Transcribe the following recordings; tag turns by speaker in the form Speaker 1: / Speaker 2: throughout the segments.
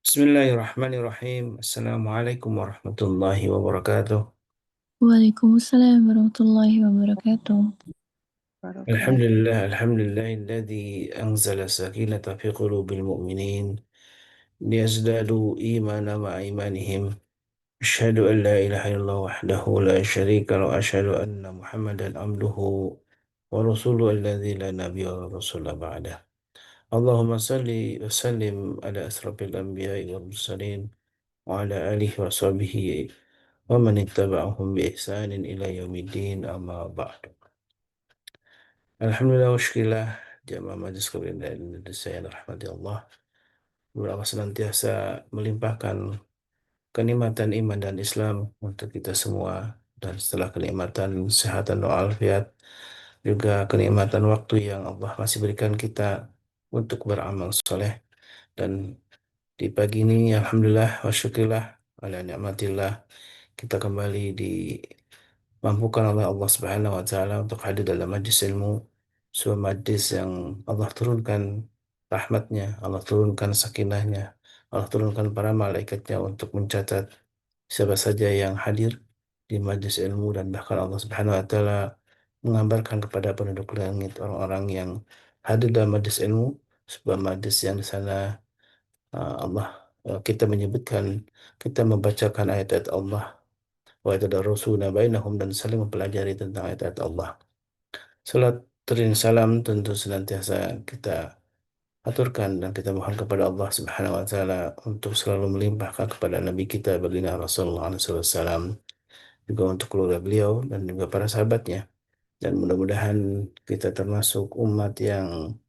Speaker 1: Bismillahirrahmanirrahim. Assalamualaikum warahmatullahi wabarakatuh.
Speaker 2: Waalaikumsalam warahmatullahi wabarakatuh.
Speaker 1: Alhamdulillah, alhamdulillahilladzi anzala sakinata fi qulubil mu'minin liyazdadu imana ma'a imanihim. Asyhadu an la ilaha illallah wahdahu la syarika lahu wa asyhadu anna Muhammadan abduhu wa rasuluhu alladzi la nabiyya wa rasula ba'dah. Allahumma salli wa sallim ala asrafil anbiya'i wal mursalin wa ala alihi wa sahbihi wa man ittaba'ahum bi ihsanin ila yaumiddin amma ba'du. Alhamdulillah wa syukurillah jamaah Majelis Kebudayaan Indonesia yang dirahmati Allah. Allah senantiasa melimpahkan kenikmatan iman dan Islam untuk kita semua, dan setelah kenikmatan kesehatan dan afiat juga kenikmatan waktu yang Allah masih berikan kita untuk beramal soleh. Dan di pagi ini alhamdulillah wa syukurillah ala ni'matillah kita kembali dimampukan oleh Allah Subhanahu wa taala untuk hadir dalam majlis ilmu, sebuah majlis yang Allah turunkan rahmatnya, Allah turunkan sakinahnya, Allah turunkan para malaikatnya untuk mencatat siapa saja yang hadir di majlis ilmu, dan bahkan Allah Subhanahu wa taala mengabarkan kepada penduduk langit orang-orang yang hadir dalam majlis ilmu, sebuah majlis yang di sana Allah kita menyebutkan, kita membacakan ayat-ayat Allah wa yatadarrusuna bainahum, dan saling mempelajari tentang ayat-ayat Allah. Salat dan salam tentu senantiasa kita aturkan dan kita mohon kepada Allah Subhanahu wa taala untuk selalu melimpahkan kepada Nabi kita baginda Rasulullah SAW, juga untuk keluarga beliau dan juga para sahabatnya. Dan mudah-mudahan kita termasuk umat yang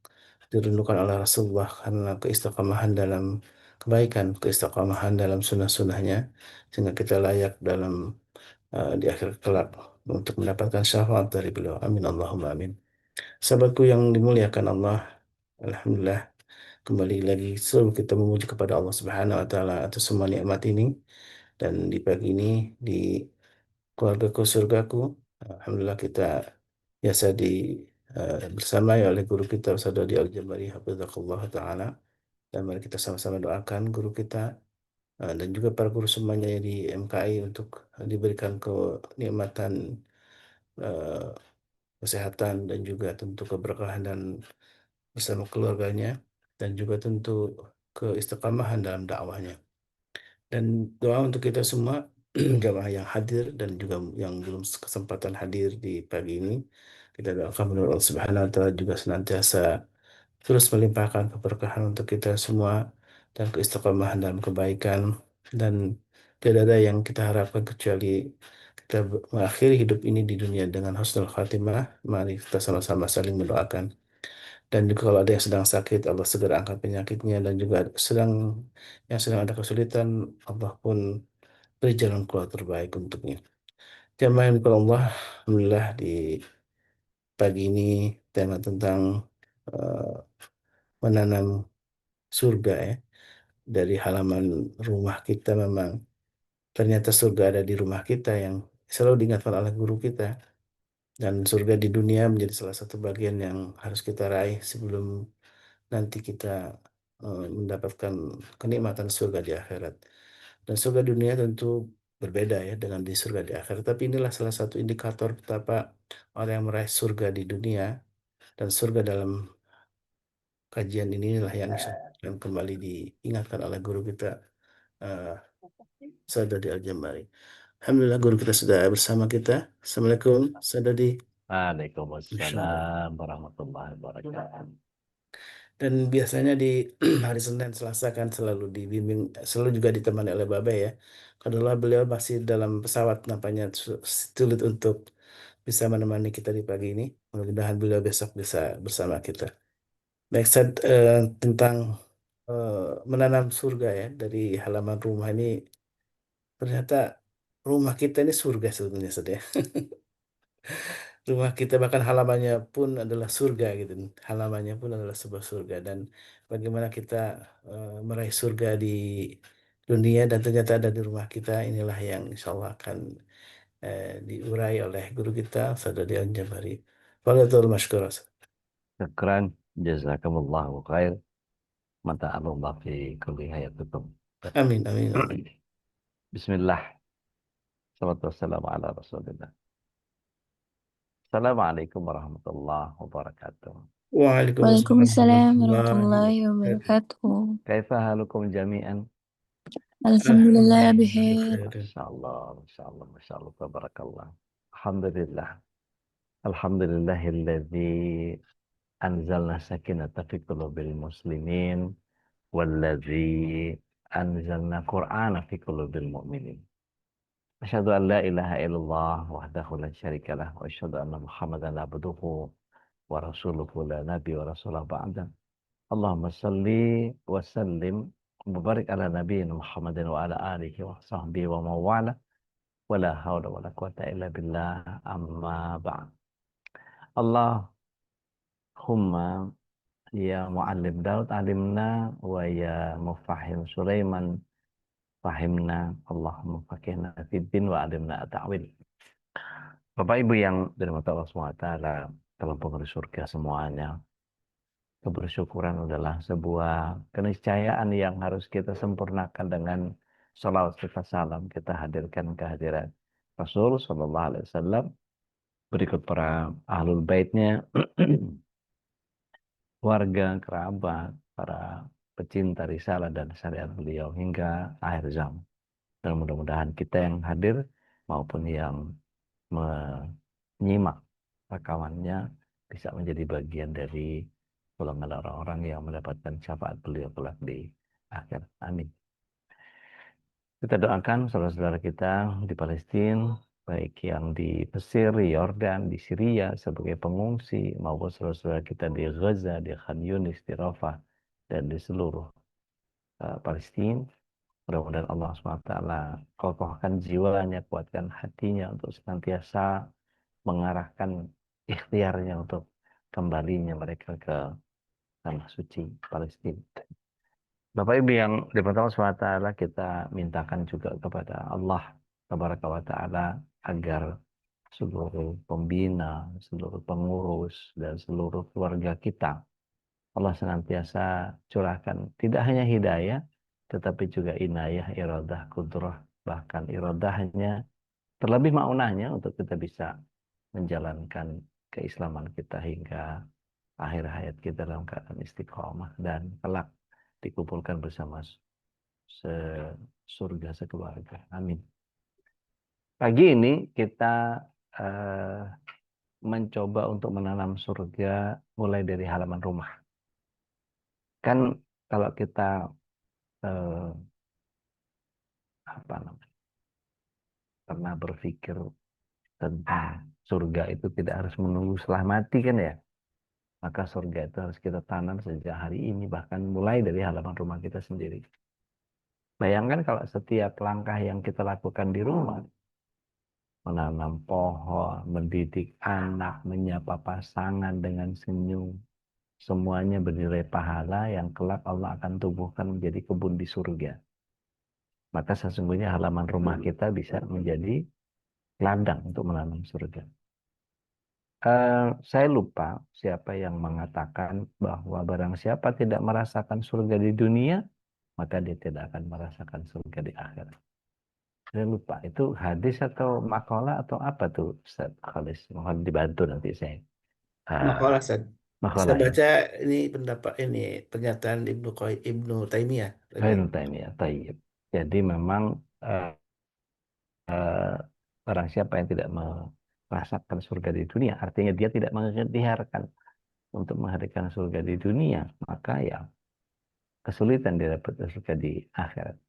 Speaker 1: dirindukan oleh Rasulullah karena keistiqamahan dalam kebaikan, keistiqamahan dalam sunnah-sunnahnya, sehingga kita layak dalam di akhir kelak untuk mendapatkan syafaat dari beliau. Amin Allahumma amin. Sahabatku yang dimuliakan Allah, alhamdulillah kembali lagi selalu kita memuji kepada Allah Subhanahu wa taala atas semua nikmat ini. Dan di pagi ini di keluargaku surgaku, alhamdulillah kita biasa bersamai oleh guru kita Ustaz Dodi Al-Jabari hafizahullah taala. Dan mari kita sama-sama doakan guru kita dan juga para guru semuanya di MKI untuk diberikan kenikmatan eh, kesehatan dan juga tentu keberkahan dan bersama keluarganya, dan juga tentu keistiqamahan dalam dakwahnya. Dan doa untuk kita semua jamaah yang hadir dan juga yang belum kesempatan hadir di pagi ini. Kita doakan menurut Allah Subhanahu wa taala juga senantiasa terus melimpahkan keberkahan untuk kita semua dan keistiqamahan dalam kebaikan, dan tidak ada yang kita harapkan kecuali kita mengakhiri hidup ini di dunia dengan husnul khatimah. Mari kita sama-sama saling mendoakan. Dan juga kalau ada yang sedang sakit, Allah segera angkat penyakitnya, dan juga yang sedang ada kesulitan, Allah pun beri jalan keluar terbaik untuknya. Jamaah yang dimuliakan Allah, alhamdulillah di pagi ini tema tentang eh, menanam surga ya. Dari halaman rumah kita, memang ternyata surga ada di rumah kita yang selalu diingatkan oleh guru kita. Dan surga di dunia menjadi salah satu bagian yang harus kita raih sebelum nanti kita mendapatkan kenikmatan surga di akhirat. Dan surga dunia tentu berbeda ya dengan di surga di akhirat. Tapi inilah salah satu indikator betapa orang yang meraih surga di dunia dan surga dalam kajian inilah yang akan kembali diingatkan oleh guru kita uh, Sadadi Al-Jambari. Alhamdulillah guru kita sudah bersama kita. Assalamualaikum Sadadi. Masya Allah.
Speaker 3: Waalaikumsalam warahmatullahi wabarakatuh.
Speaker 1: Dan biasanya di hari Senin Selasa kan selalu dibimbing, selalu juga ditemani oleh Babe ya. Kadang beliau masih dalam pesawat, nampaknya sulit untuk bisa menemani kita di pagi ini. Mudah-mudahan beliau besok bisa bersama kita. Baik, tentang eh, menanam surga ya dari halaman rumah ini, ternyata rumah kita ini surga sebetulnya saudara. Rumah kita bahkan halamannya pun adalah surga gitu. Halamannya pun adalah sebuah surga. Dan bagaimana kita meraih surga di dunia dan ternyata ada di rumah kita, inilah yang insya Allah akan diurai oleh guru kita Saudara Al-Jabari. Walatul masykur.
Speaker 3: Syukran, jazakumullahu khair. Mata Allah fi kulli hayatukum.
Speaker 1: Amin, amin, amin.
Speaker 3: Bismillah. Salatu wassalamu ala Rasulillah. Assalamualaikum warahmatullahi wabarakatuh.
Speaker 1: Waalaikumsalam
Speaker 2: Waalaikumsalam
Speaker 1: warahmatullahi
Speaker 2: warahmatullahi
Speaker 1: wabarakatuh.
Speaker 2: wabarakatuh.
Speaker 3: Kaifa halukum jami'an?
Speaker 2: Alhamdulillah
Speaker 1: Alhamdulillah,
Speaker 2: bikhair.
Speaker 1: khairan.
Speaker 3: Masya Allah, Masya Allah, Masya Allah, tabarakallah. Alhamdulillah. Alhamdulillahilladzi anzalna sakinata fi qulubil muslimin walladzi anzalna qur'ana fi qulubil mu'minin. Asyhadu an la ilaha illallah wahdahu la syarikalah wa asyhadu anna Muhammadan abduhu wa rasuluhu la nabi wa rasulah ba'da. Allahumma salli wa sallim wa barik ala nabiyina Muhammadin wa ala alihi wa sahbihi wa mawala wa la hawla wa la quwata illa billah amma ba'd. Allahumma ya muallim Daud alimna wa ya mufahim Sulaiman fahimna. Allahumma fakihna fid din wa alimna ta'wil. Bapak Ibu yang dirahmati Allah SWT, dalam penghuni surga semuanya, kebersyukuran adalah sebuah keniscayaan yang harus kita sempurnakan dengan salawat serta salam. Kita hadirkan kehadiran Rasul Sallallahu Alaihi Wasallam, berikut para ahlul baitnya, warga, kerabat, para pecinta risalah dan syariat beliau hingga akhir zaman. Dan mudah-mudahan kita yang hadir maupun yang menyimak rekamannya bisa menjadi bagian dari golongan orang-orang yang mendapatkan syafaat beliau kelak di akhir. Amin. Kita doakan saudara-saudara kita di Palestina, baik yang di Mesir, Yordan, di Syria sebagai pengungsi, maupun saudara-saudara kita di Gaza, di Khan Yunis, di Rafah, dan di seluruh Palestina. Mudah-mudahan Allah SWT kokohkan jiwanya, kuatkan hatinya untuk senantiasa mengarahkan ikhtiarnya untuk kembalinya mereka ke tanah suci Palestina. Bapak Ibu yang dipertama SWT, kita mintakan juga kepada Allah Tabaraka wa Ta'ala agar seluruh pembina, seluruh pengurus, dan seluruh keluarga kita, Allah senantiasa curahkan tidak hanya hidayah, tetapi juga inayah, iradah, kudrah, bahkan iradahnya, terlebih maunahnya untuk kita bisa menjalankan keislaman kita hingga akhir hayat kita dalam keadaan istiqomah dan kelak dikumpulkan bersama surga sekeluarga. Amin. Pagi ini kita mencoba untuk menanam surga mulai dari halaman rumah. Kan kalau kita pernah berpikir tentang surga itu tidak harus menunggu setelah mati kan ya. Maka surga itu harus kita tanam sejak hari ini, bahkan mulai dari halaman rumah kita sendiri. Bayangkan kalau setiap langkah yang kita lakukan di rumah, menanam pohon, mendidik anak, menyapa pasangan dengan senyum, semuanya bernilai pahala yang kelak Allah akan tumbuhkan menjadi kebun di surga. Maka sesungguhnya halaman rumah kita bisa menjadi ladang untuk menanam surga. Saya lupa siapa yang mengatakan bahwa barang siapa tidak merasakan surga di dunia, maka dia tidak akan merasakan surga di akhirat. Saya lupa, itu hadis atau makalah atau apa tuh Ustaz Khalis? Mohon dibantu nanti saya.
Speaker 1: Makalah, Ustaz. Saya
Speaker 3: Makalah ya.
Speaker 1: baca ini pendapat ini pernyataan Ibnu Taimiyah.
Speaker 3: Ibnu Taimiyah, tayyib. Jadi memang barang siapa yang tidak merasakan surga di dunia, artinya dia tidak mengikhtiarkan untuk menghadirkan surga di dunia, maka ya kesulitan dia dapat surga di akhirat.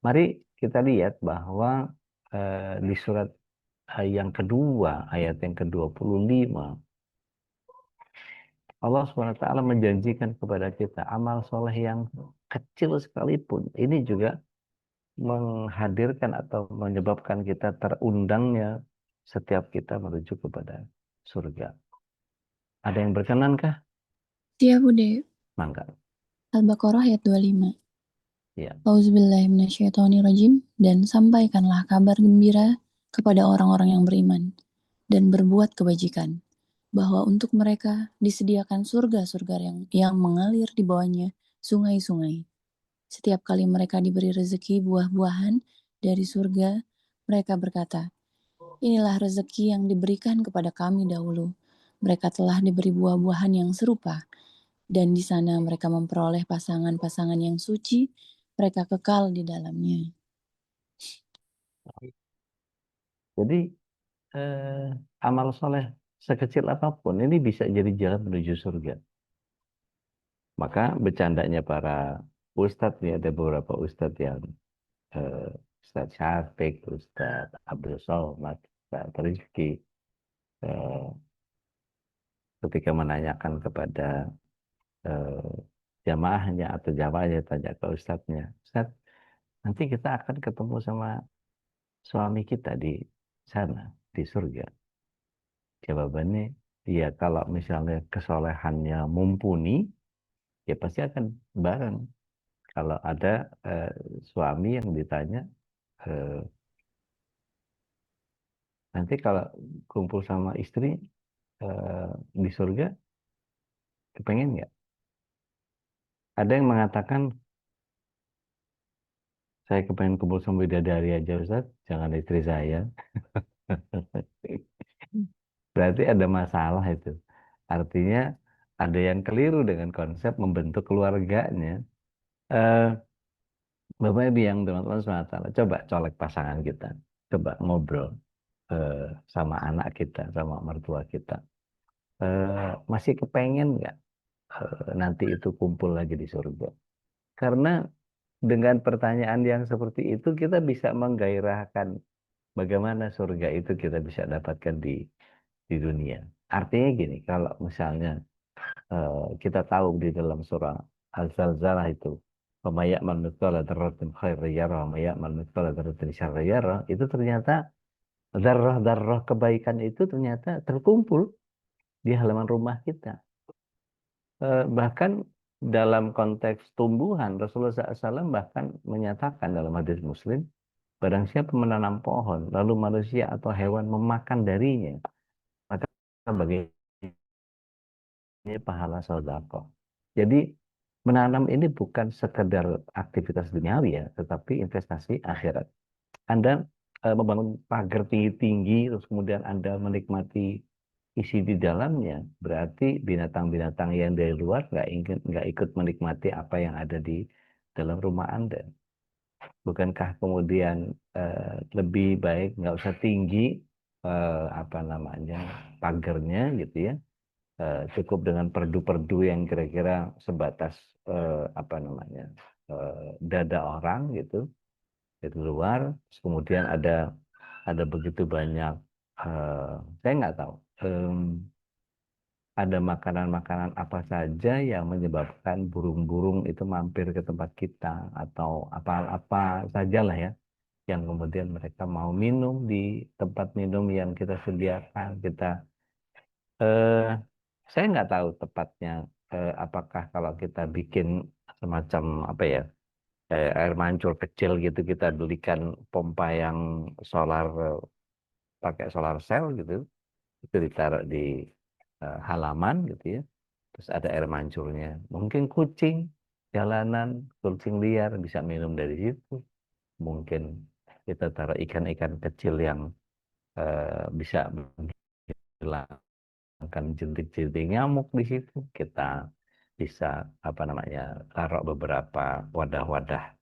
Speaker 3: Mari kita lihat bahwa di surat yang kedua, ayat yang ke-25, Allah SWT menjanjikan kepada kita amal soleh yang kecil sekalipun. Ini juga menghadirkan atau menyebabkan kita terundangnya setiap kita menuju kepada surga. Ada yang berkenankah?
Speaker 2: Siap, Bude.
Speaker 3: Mangga.
Speaker 2: Al-Baqarah ayat 25.
Speaker 3: Ya.
Speaker 2: Auzubillahiminasyaitonirrajim. Dan sampaikanlah kabar gembira kepada orang-orang yang beriman dan berbuat kebajikan, bahwa untuk mereka disediakan surga-surga yang mengalir di bawahnya sungai-sungai. Setiap kali mereka diberi rezeki buah-buahan dari surga, mereka berkata, "Inilah rezeki yang diberikan kepada kami dahulu." Mereka telah diberi buah-buahan yang serupa, dan di sana mereka memperoleh pasangan-pasangan yang suci, mereka kekal di dalamnya.
Speaker 3: Jadi amal soleh sekecil apapun ini bisa jadi jalan menuju surga. Maka bercandanya para ustadz nih, ada beberapa ustadz yang eh, Ustadz Syafiq, Ustadz Abdul Somad, Ustadz Rizki, eh, ketika menanyakan kepada eh, jamaahnya atau jamaahnya tanya ke ustadznya, Ustadz, nanti kita akan ketemu sama suami kita di sana, di surga. Jawabannya, ya kalau misalnya kesolehannya mumpuni, ya pasti akan bareng. Kalau ada eh, suami yang ditanya, eh, nanti kalau kumpul sama istri eh, di surga, kepengen nggak? Ada yang mengatakan, saya kepengen kumpul sama bidadari aja Ustaz, jangan istri saya. Berarti ada masalah itu. Artinya ada yang keliru dengan konsep membentuk keluarganya. Eh, Bapak Ibu yang teman-teman SWT, coba colek pasangan kita. Coba ngobrol eh, sama anak kita, sama mertua kita. Masih kepengen nggak nanti itu kumpul lagi di surga? Karena dengan pertanyaan yang seperti itu kita bisa menggairahkan bagaimana surga itu kita bisa dapatkan di dunia. Artinya gini, kalau misalnya kita tahu di dalam surah Al-Zalzalah itu, "Wa may ya'mal mithqala dzarratin khairan yarah, wa may ya'mal mithqala dzarratin syarran yarah," itu ternyata zarrah-zarrah kebaikan itu ternyata terkumpul di halaman rumah kita. Bahkan dalam konteks tumbuhan, Rasulullah SAW bahkan menyatakan dalam hadis Muslim, barang siapa menanam pohon, lalu manusia atau hewan memakan darinya, maka baginya pahala sedekah. Jadi menanam ini bukan sekedar aktivitas duniawi ya, tetapi investasi akhirat. Anda membangun pagar tinggi-tinggi, terus kemudian Anda menikmati isi di dalamnya, berarti binatang-binatang yang dari luar nggak ikut menikmati apa yang ada di dalam rumah Anda. Bukankah kemudian lebih baik nggak usah tinggi apa namanya pagarnya gitu ya, cukup dengan perdu-perdu yang kira-kira sebatas apa namanya dada orang gitu dari luar. Terus kemudian ada begitu banyak eh, saya nggak tahu ada makanan-makanan apa saja yang menyebabkan burung-burung itu mampir ke tempat kita atau apa-apa sajalah ya yang kemudian mereka mau minum di tempat minum yang kita sediakan. Eh, saya nggak tahu tepatnya apakah kalau kita bikin semacam apa ya air mancur kecil gitu kita belikan pompa yang solar pakai solar cell gitu itu ditaruh di halaman gitu ya terus ada air mancurnya mungkin kucing jalanan kucing liar bisa minum dari situ mungkin kita taruh ikan-ikan kecil yang bisa menghilangkan jentik-jentik nyamuk di situ kita bisa apa namanya taruh beberapa wadah-wadah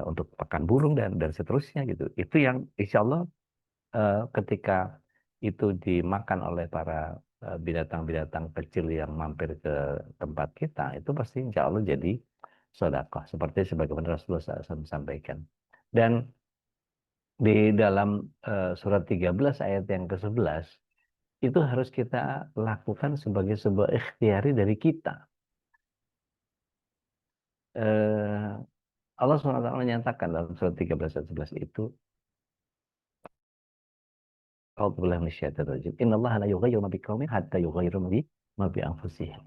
Speaker 3: untuk pakan burung dan seterusnya gitu itu yang insya Allah ketika itu dimakan oleh para binatang-binatang kecil yang mampir ke tempat kita, itu pasti insya Allah jadi sedekah. Seperti sebagaimana Rasulullah SAW sampaikan. Dan di dalam surat 13 ayat yang ke-11, itu harus kita lakukan sebagai sebuah ikhtiari dari kita. Eh, Allah SWT menyatakan dalam surat 13 ayat 11 itu, A'udzubillahi minasyaitonir rajim. Innallaha la yughayyiru ma biqaumin hatta yughayyiru ma bi anfusihim.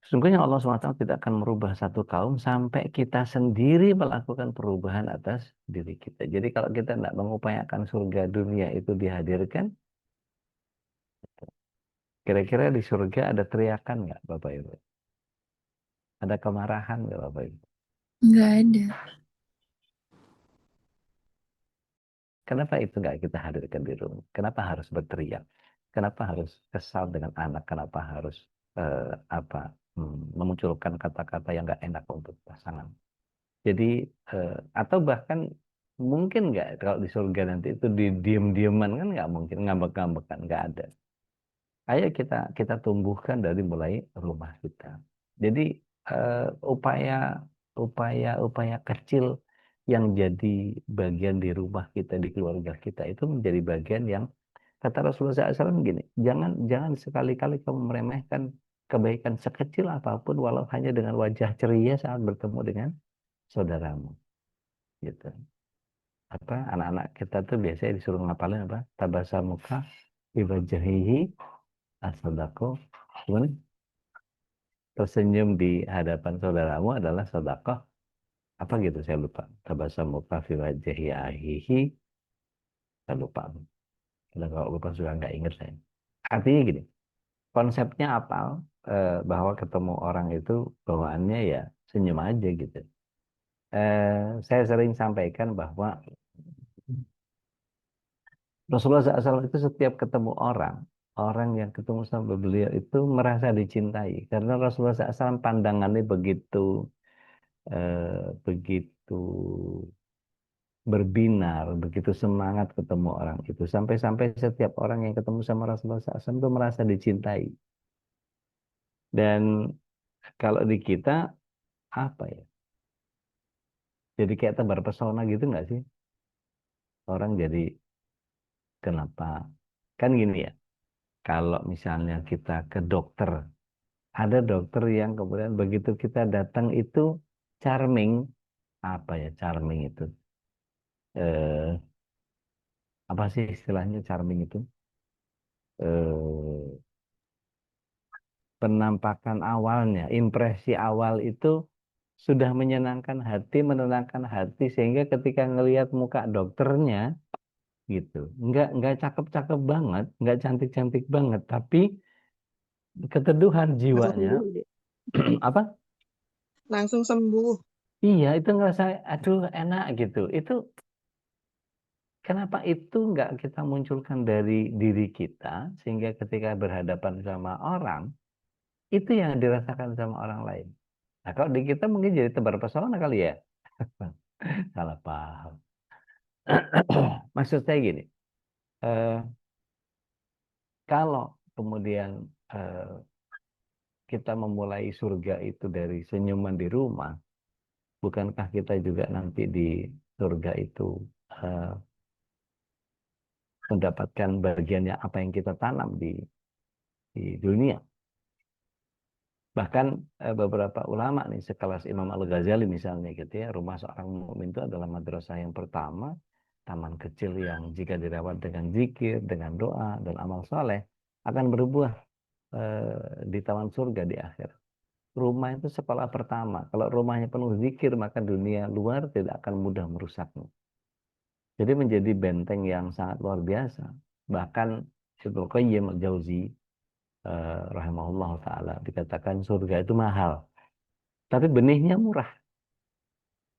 Speaker 3: Sesungguhnya Allah SWT tidak akan merubah satu kaum sampai kita sendiri melakukan perubahan atas diri kita. Jadi kalau kita tidak mengupayakan surga dunia itu dihadirkan, kira-kira di surga ada teriakan nggak Bapak Ibu? Ada kemarahan nggak Bapak Ibu?
Speaker 2: Nggak ada.
Speaker 3: Kenapa itu nggak kita hadirkan di rumah? Kenapa harus berteriak? Kenapa harus kesal dengan anak? Kenapa harus apa memunculkan kata-kata yang nggak enak untuk pasangan? Jadi atau bahkan mungkin nggak kalau di surga nanti itu di diem-dieman kan nggak mungkin ngambek-ngambekan nggak ada. Ayo kita tumbuhkan dari mulai rumah kita. Jadi upaya upaya kecil yang jadi bagian di rumah kita di keluarga kita itu menjadi bagian yang kata Rasulullah SAW gini, jangan jangan sekali-kali kamu meremehkan kebaikan sekecil apapun walau hanya dengan wajah ceria saat bertemu dengan saudaramu. Gitu. Apa anak-anak kita tuh biasanya disuruh ngapalin apa? Tabasamuka fi wajhihi as-sadaqah. Gimana? Tersenyum di hadapan saudaramu adalah sedekah apa gitu saya lupa. Tabasamuka fi wajhi ahihi saya lupa. Kalau lupa sudah nggak ingat saya. Artinya gini, konsepnya apal bahwa ketemu orang itu bawaannya ya senyum aja gitu. Saya sering sampaikan bahwa Rasulullah SAW itu setiap ketemu orang, orang yang ketemu sama beliau itu merasa dicintai karena Rasulullah SAW pandangannya begitu berbinar, begitu semangat ketemu orang itu. Sampai-sampai setiap orang yang ketemu sama Rasulullah SAW itu merasa dicintai. Dan kalau di kita, apa ya? Jadi kayak tebar pesona gitu nggak sih? Orang jadi, kenapa? Kan gini ya, kalau misalnya kita ke dokter, ada dokter yang kemudian begitu kita datang itu charming, apa ya charming itu? Eh, apa sih istilahnya charming itu? Eh, Penampakan awalnya, impresi awal itu sudah menyenangkan hati, menenangkan hati sehingga ketika ngelihat muka dokternya gitu, nggak cakep-cakep banget, nggak cantik-cantik banget, tapi keteduhan
Speaker 4: Langsung
Speaker 3: jiwanya
Speaker 4: sembuh deh.
Speaker 3: apa?
Speaker 4: Langsung sembuh.
Speaker 3: Iya, itu ngerasa aduh enak gitu. Itu kenapa itu nggak kita munculkan dari diri kita sehingga ketika berhadapan sama orang itu yang dirasakan sama orang lain. Nah, kalau di kita mungkin jadi tebar pesona kali ya. Salah paham. Maksud saya gini, eh, kalau kemudian eh, kita memulai surga itu dari senyuman di rumah, bukankah kita juga nanti di surga itu eh, mendapatkan bagiannya apa yang kita tanam di dunia? Bahkan beberapa ulama nih sekelas Imam Al-Ghazali misalnya gitu ya, rumah seorang mukmin itu adalah madrasah yang pertama, taman kecil yang jika dirawat dengan zikir, dengan doa dan amal soleh akan berbuah di taman surga di akhir. Rumah itu sekolah pertama. Kalau rumahnya penuh zikir, maka dunia luar tidak akan mudah merusaknya. Jadi menjadi benteng yang sangat luar biasa. Bahkan Ibnu Qayyim Al-Jauzi rahimahullah taala dikatakan surga itu mahal, tapi benihnya murah.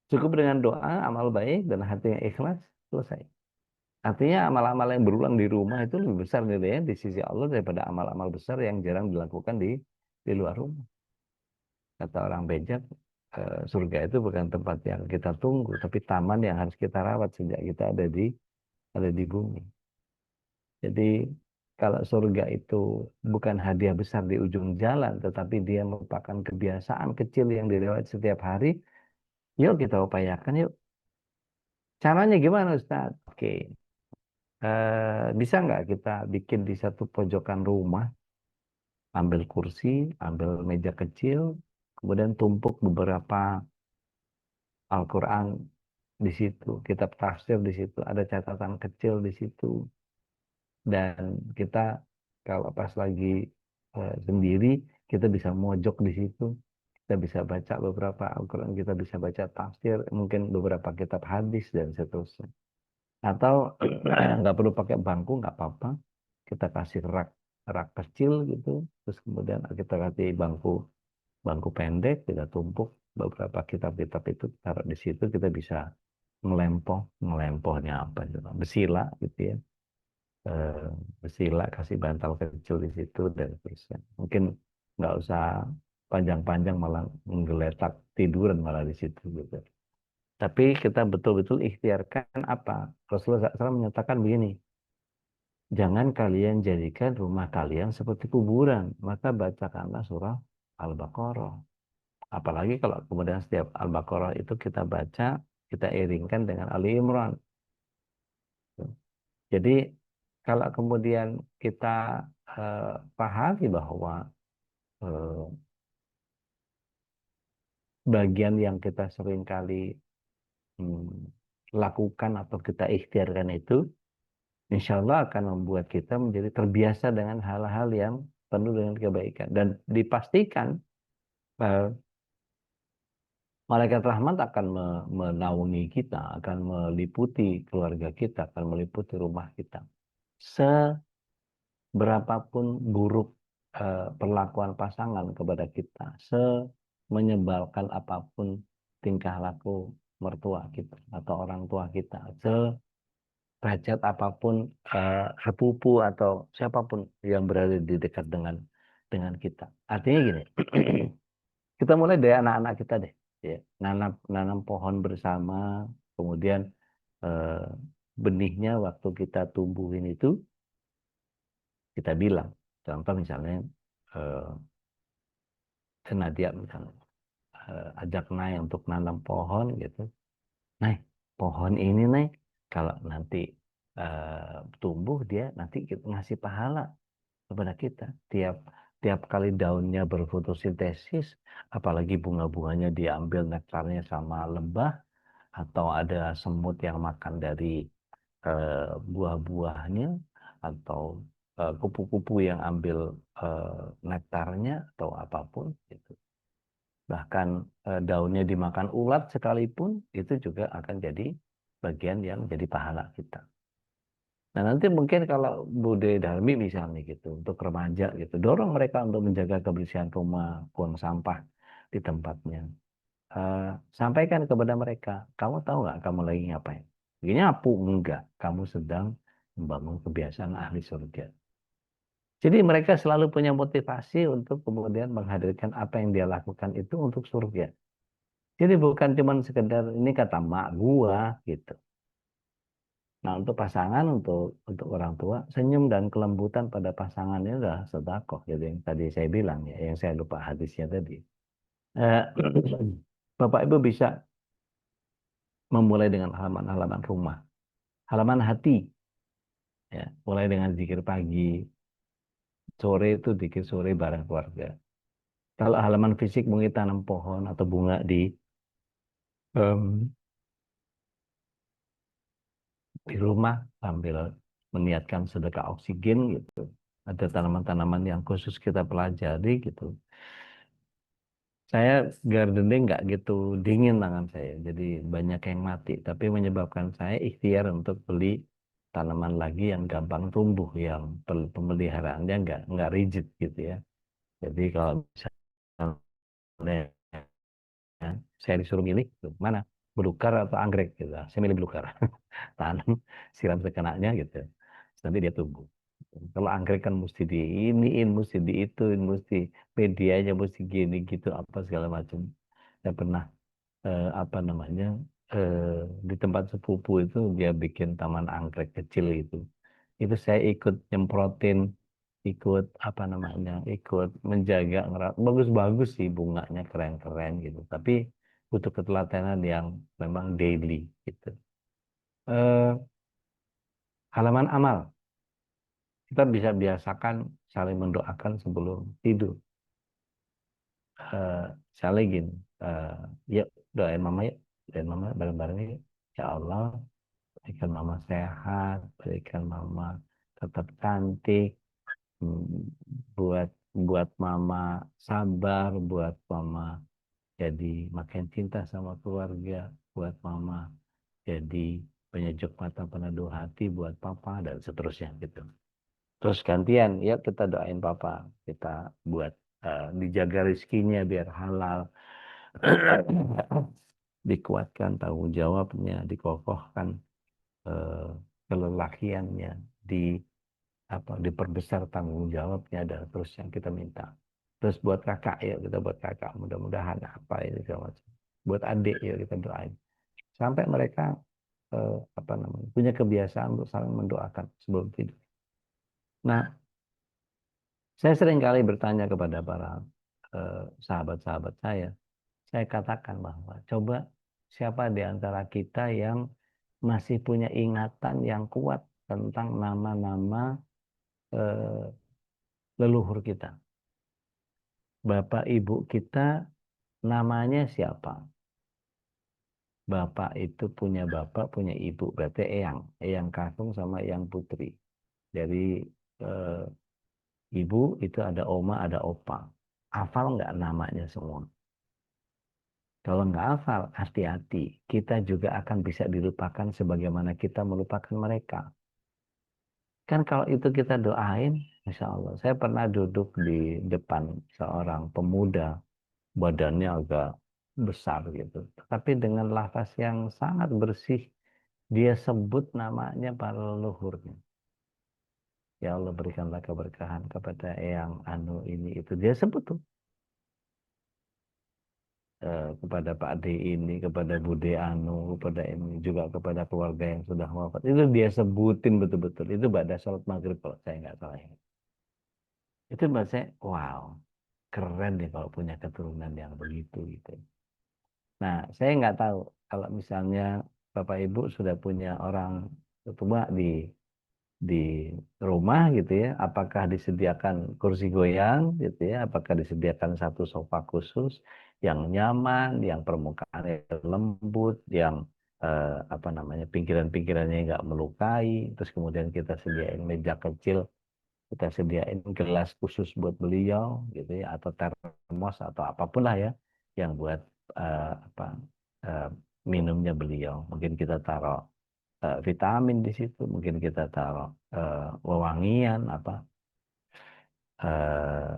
Speaker 3: Cukup dengan doa, amal baik dan hati yang ikhlas, selesai. Artinya amal-amal yang berulang di rumah itu lebih besar nilainya di sisi Allah daripada amal-amal besar yang jarang dilakukan di luar rumah. Kata orang bijak, surga itu bukan tempat yang kita tunggu, tapi taman yang harus kita rawat sejak kita ada di bumi. Jadi kalau surga itu bukan hadiah besar di ujung jalan, tetapi dia merupakan kebiasaan kecil yang dilewat setiap hari, yuk kita upayakan yuk. Caranya gimana Ustaz? Oke, bisa nggak kita bikin di satu pojokan rumah, ambil kursi, ambil meja kecil, kemudian tumpuk beberapa Al-Quran di situ, kitab tafsir di situ, ada catatan kecil di situ, dan kita kalau pas lagi sendiri, kita bisa mojok di situ, kita bisa baca beberapa Al-Quran, kita bisa baca tafsir, mungkin beberapa kitab hadis dan seterusnya. Atau nggak perlu pakai bangku, nggak apa-apa, kita kasih rak rak kecil gitu, terus kemudian kita kasih bangku bangku pendek, kita tumpuk beberapa kitab-kitab itu taruh di situ, kita bisa ngelempohnya apa gitu, besila gitu ya. Eh, Besila, kasih bantal kecil di situ dan seterusnya. Mungkin nggak usah panjang-panjang, malah menggeletak tiduran malah di situ gitu. Tapi kita betul-betul ikhtiarkan apa? Rasulullah SAW menyatakan begini, jangan kalian jadikan rumah kalian seperti kuburan, maka bacakanlah surah Al-Baqarah. Apalagi kalau kemudian setiap Al-Baqarah itu kita baca, kita iringkan dengan Ali Imran. Jadi kalau kemudian kita pahami bahwa eh, bagian yang kita seringkali lakukan atau kita ikhtiarkan itu, insya Allah akan membuat kita menjadi terbiasa dengan hal-hal yang penuh dengan kebaikan. Dan dipastikan eh, malaikat rahmat akan menaungi kita, akan meliputi keluarga kita, akan meliputi rumah kita. Berapapun buruk perlakuan pasangan kepada kita, semenyebalkan apapun tingkah laku mertua kita atau orang tua kita, derajat apapun sepupu atau siapapun yang berada di dekat dengan kita. Artinya gini, kita mulai dari anak-anak kita deh, ya. Nanam pohon bersama, kemudian eh, benihnya waktu kita tumbuhin itu kita bilang, contoh misalnya Nadia misalnya ajak Nay untuk nanam pohon gitu. Nay, pohon ini Nay, kalau nanti tumbuh dia nanti ngasih pahala kepada kita. Tiap tiap kali daunnya berfotosintesis, apalagi bunga-bunganya diambil nektarnya sama lebah, atau ada semut yang makan dari buah-buahnya, atau kupu-kupu yang ambil nektarnya atau apapun gitu. Bahkan daunnya dimakan ulat sekalipun, itu juga akan jadi bagian yang jadi pahala kita. Nah, nanti mungkin kalau Bude Darmi misalnya gitu, untuk remaja gitu, dorong mereka untuk menjaga kebersihan rumah, buang sampah di tempatnya. Sampaikan kepada mereka, kamu tahu nggak kamu lagi ngapain? Begini nyapu? Enggak, kamu sedang membangun kebiasaan ahli surga. Jadi mereka selalu punya motivasi untuk kemudian menghadirkan apa yang dia lakukan itu untuk surga. Jadi bukan cuma sekedar ini kata mak gua gitu. Nah, untuk pasangan, untuk orang tua, senyum dan kelembutan pada pasangannya adalah sedekah, gitu yang tadi saya bilang ya, yang saya lupa hadisnya tadi. Eh, Bapak Ibu bisa memulai dengan halaman-halaman rumah, halaman hati, ya, mulai dengan zikir pagi, sore itu zikir sore bareng keluarga. Kalau halaman fisik mungkin tanam pohon atau bunga em, di rumah sambil meniatkan sedekah oksigen gitu. Ada tanaman-tanaman yang khusus kita pelajari gitu. Saya gardening nggak gitu dingin tangan saya, jadi banyak yang mati. Tapi menyebabkan saya ikhtiar untuk beli tanaman lagi yang gampang tumbuh, yang pemeliharaannya nggak rigid gitu ya. Jadi kalau misalnya ya, saya disuruh milih, tuh, mana belukar atau anggrek gitu, saya milih belukar. Tanam, siram sekenanya gitu. Nanti dia tumbuh. Kalau anggrek kan mesti diiniin, mesti diituin, mesti medianya mesti gini gitu apa segala macam. Saya pernah apa namanya di tempat sepupu itu dia bikin taman anggrek kecil itu. Itu saya ikut nyemprotin, ikut apa namanya, ikut menjaga, bagus-bagus sih bunganya keren-keren gitu. Tapi butuh ketelatenan yang memang daily gitu. Eh, Halaman amal. Kita bisa biasakan saling mendoakan sebelum tidur. Eh, Misalnya gini, yuk doain mama yuk, doain mama bareng-bareng yuk. Ya Allah, berikan mama sehat, berikan mama tetap cantik, hmm, buat buat mama sabar, buat mama jadi makin cinta sama keluarga, buat mama jadi penyejuk mata peneduh hati buat papa dan seterusnya gitu. Terus gantian, ya kita doain papa, kita buat dijaga rezekinya biar halal, dikuatkan tanggung jawabnya, dikokohkan eh, kelelakiannya, diperbesar tanggung jawabnya, dan terus yang kita minta. Terus buat kakak, ya kita buat kakak, mudah-mudahan apa ini segala macam. Buat adik, ya kita doain. Sampai mereka punya kebiasaan untuk saling mendoakan sebelum tidur. Nah, saya sering kali bertanya kepada para sahabat-sahabat saya katakan bahwa coba siapa di antara kita yang masih punya ingatan yang kuat tentang nama-nama eh, leluhur kita. Bapak ibu kita namanya siapa? Bapak itu punya bapak, punya ibu, berarti eyang kakung sama eyang putri. Dari eh, ibu itu ada oma, ada opa. Hafal nggak namanya semua? Kalau nggak hafal, hati-hati. Kita juga akan bisa dilupakan sebagaimana kita melupakan mereka. Kan kalau itu kita doain, Masya Allah. Saya pernah duduk di depan seorang pemuda, badannya agak besar gitu. Tapi dengan lafaz yang sangat bersih, dia sebut namanya para leluhurnya. Ya Allah, berikanlah keberkahan kepada Eyang Anu ini itu. Dia sebut tuh. Kepada Pak D ini, kepada Bude Anu, kepada ini, juga kepada keluarga yang sudah wafat. Itu dia sebutin betul-betul. Itu pada sholat maghrib kalau saya nggak salah. Itu menurut saya, wow, keren nih kalau punya keturunan yang begitu gitu. Nah, saya nggak tahu kalau misalnya Bapak Ibu sudah punya orang tua di rumah gitu ya, apakah disediakan kursi goyang gitu ya, apakah disediakan satu sofa khusus yang nyaman, yang permukaannya lembut, yang pinggiran-pinggirannya nggak melukai, terus kemudian kita sediain meja kecil, kita sediain gelas khusus buat beliau gitu ya, atau termos atau apapun lah ya, yang buat eh, apa eh, minumnya beliau. Mungkin kita taruh vitamin di situ, mungkin kita taruh wewangian eh,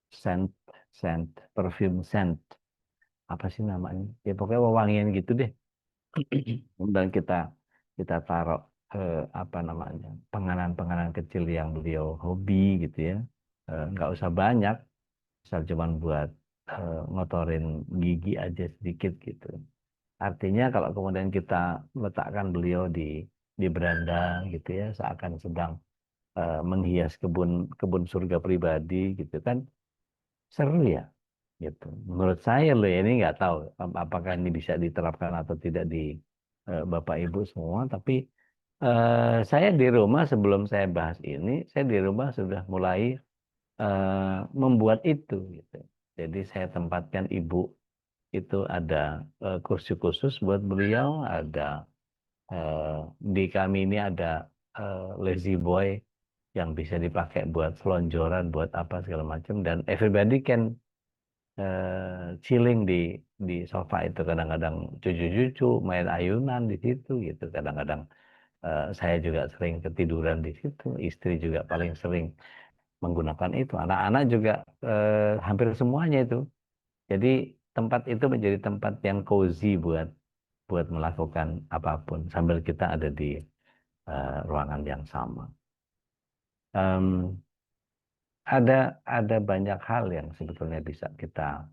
Speaker 3: scent scent perfume scent, apa sih namanya, ya pokoknya wewangian gitu deh. Dan kita kita taruh penganan-penganan kecil yang beliau hobi gitu ya. Nggak usah banyak, misal cuman buat ngotorin gigi aja sedikit gitu. Artinya kalau kemudian kita letakkan beliau di beranda gitu ya, seakan sedang menghias kebun kebun surga pribadi gitu kan, seru ya gitu. Menurut saya loh ya, ini nggak tahu apakah ini bisa diterapkan atau tidak di Bapak Ibu semua, tapi saya di rumah sebelum saya bahas ini, saya di rumah sudah mulai membuat itu gitu. Jadi saya tempatkan ibu itu ada kursi khusus buat beliau, ada eh, di kami ini ada lazy boy yang bisa dipakai buat selonjoran, buat apa segala macam, dan everybody can chilling di sofa itu. Kadang-kadang cucu-cucu main ayunan di situ gitu. Kadang-kadang saya juga sering ketiduran di situ. Istri juga paling sering menggunakan itu. Anak-anak juga hampir semuanya itu. Jadi tempat itu menjadi tempat yang cozy buat buat melakukan apapun sambil kita ada di ruangan yang sama. Em, ada banyak hal yang sebetulnya bisa kita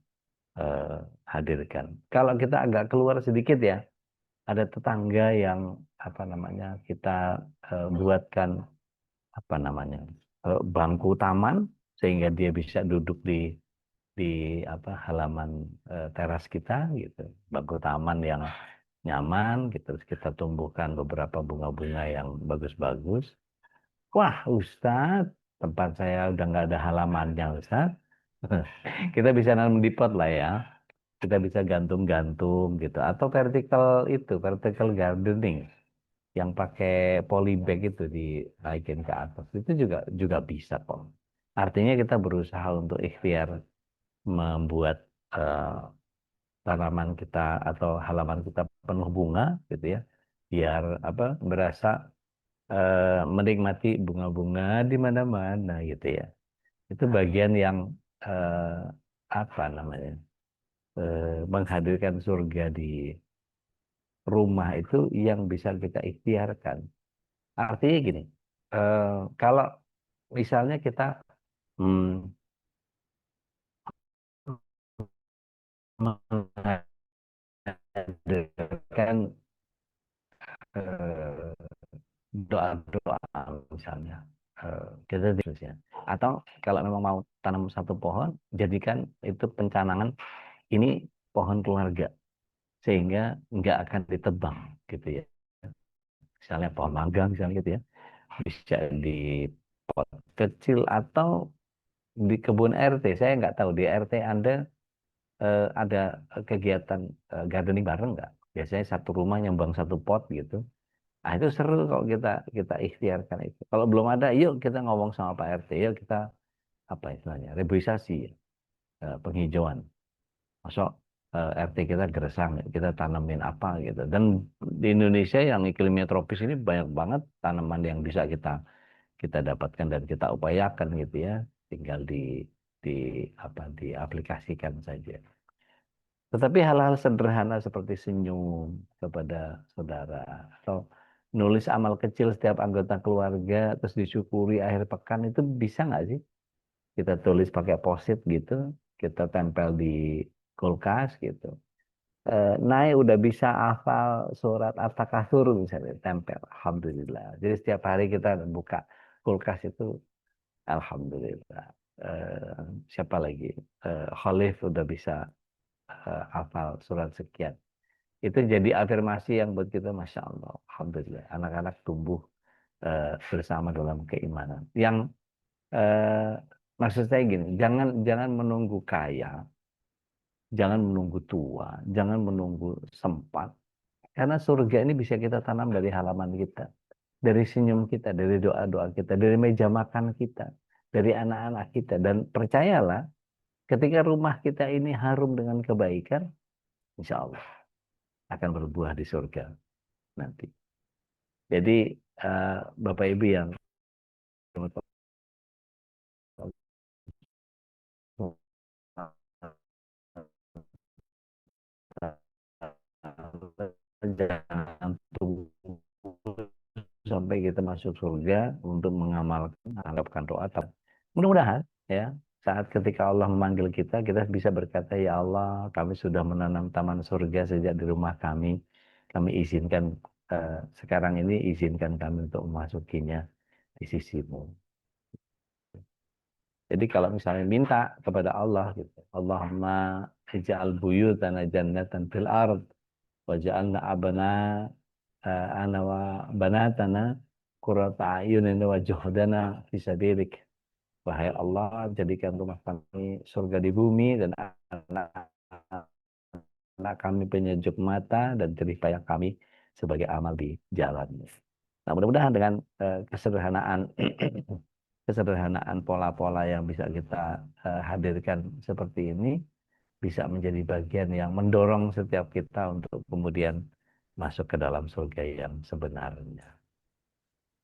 Speaker 3: eh, hadirkan. Kalau kita agak keluar sedikit ya, ada tetangga yang kita buatkan bangku taman sehingga dia bisa duduk di halaman teras kita gitu. Bangku taman yang nyaman gitu. Terus kita tumbuhkan beberapa bunga-bunga yang bagus-bagus. Wah, Ustadz, tempat saya udah nggak ada halamannya, Ustadz. Kita bisa nanam di pot lah ya. Kita bisa gantung-gantung gitu. Atau vertical gardening yang pakai polybag itu dinaikin ke atas. Itu juga juga bisa kok. Artinya kita berusaha untuk ikhtiar membuat tanaman kita atau halaman kita penuh bunga gitu ya. Biar berasa menikmati bunga-bunga di mana-mana gitu ya. Itu bagian yang eh, apa namanya? menghadirkan surga di rumah itu yang bisa kita ikhtiarkan. Artinya gini, kalau misalnya kita hmm, menghadirkan doa-doa misalnya, kita terusnya. Atau kalau memang mau tanam satu pohon, jadikan itu pencanangan ini pohon keluarga sehingga nggak akan ditebang gitu ya. Misalnya pohon mangga misalnya gitu ya, bisa di pot kecil atau di kebun RT. Saya nggak tahu di RT Anda ada kegiatan gardening bareng nggak? Biasanya satu rumah nyumbang satu pot gitu. Nah, itu seru kalau kita kita ikhtiarkan itu. Kalau belum ada, yuk kita ngomong sama Pak RT, yuk kita apa istilahnya, reboisasi, penghijauan. Masuk RT kita gersang, kita tanemin apa gitu. Dan di Indonesia yang iklimnya tropis ini banyak banget tanaman yang bisa kita kita dapatkan dan kita upayakan gitu ya. Tinggal di apa diaplikasikan saja. Tetapi hal-hal sederhana seperti senyum kepada saudara atau nulis amal kecil setiap anggota keluarga terus disyukuri akhir pekan itu bisa nggak sih? Kita tulis pakai post-it gitu, kita tempel di kulkas gitu. Naik udah bisa hafal surat At-Takatsur misalnya tempel. Alhamdulillah. Jadi setiap hari kita buka kulkas itu Alhamdulillah. Eh, siapa lagi? Khalif udah bisa hafal surat sekian. Itu jadi afirmasi yang buat kita, Masya Allah. Alhamdulillah. Anak-anak tumbuh bersama dalam keimanan. Yang eh, maksud saya gini, jangan jangan menunggu kaya, jangan menunggu tua, jangan menunggu sempat. Karena surga ini bisa kita tanam dari halaman kita, dari senyum kita, dari doa-doa kita, dari meja makan kita, dari anak-anak kita. Dan percayalah, ketika rumah kita ini harum dengan kebaikan, insya Allah akan berbuah di surga nanti. Jadi Bapak Ibu yang jangan tunggu sampai kita masuk surga untuk mengamalkan, menghadapkan doa. Mudah-mudahan ya saat ketika Allah memanggil kita, kita bisa berkata, ya Allah, kami sudah menanam taman surga sejak di rumah kami. Kami izinkan sekarang ini izinkan kami untuk memasukinya di sisimu. Jadi kalau misalnya minta kepada Allah gitu, Allahumma ij'al buyutana jannatan fil ard waj'alna abna ana wa banatana qurrata ayunin wa juhdana fi sabilik. Wahai Allah, jadikan rumah kami surga di bumi dan anak kami penyejuk mata dan jerih payah kami sebagai amal di jalan. Nah, mudah-mudahan dengan kesederhanaan kesederhanaan pola-pola yang bisa kita hadirkan seperti ini bisa menjadi bagian yang mendorong setiap kita untuk kemudian masuk ke dalam surga yang sebenarnya.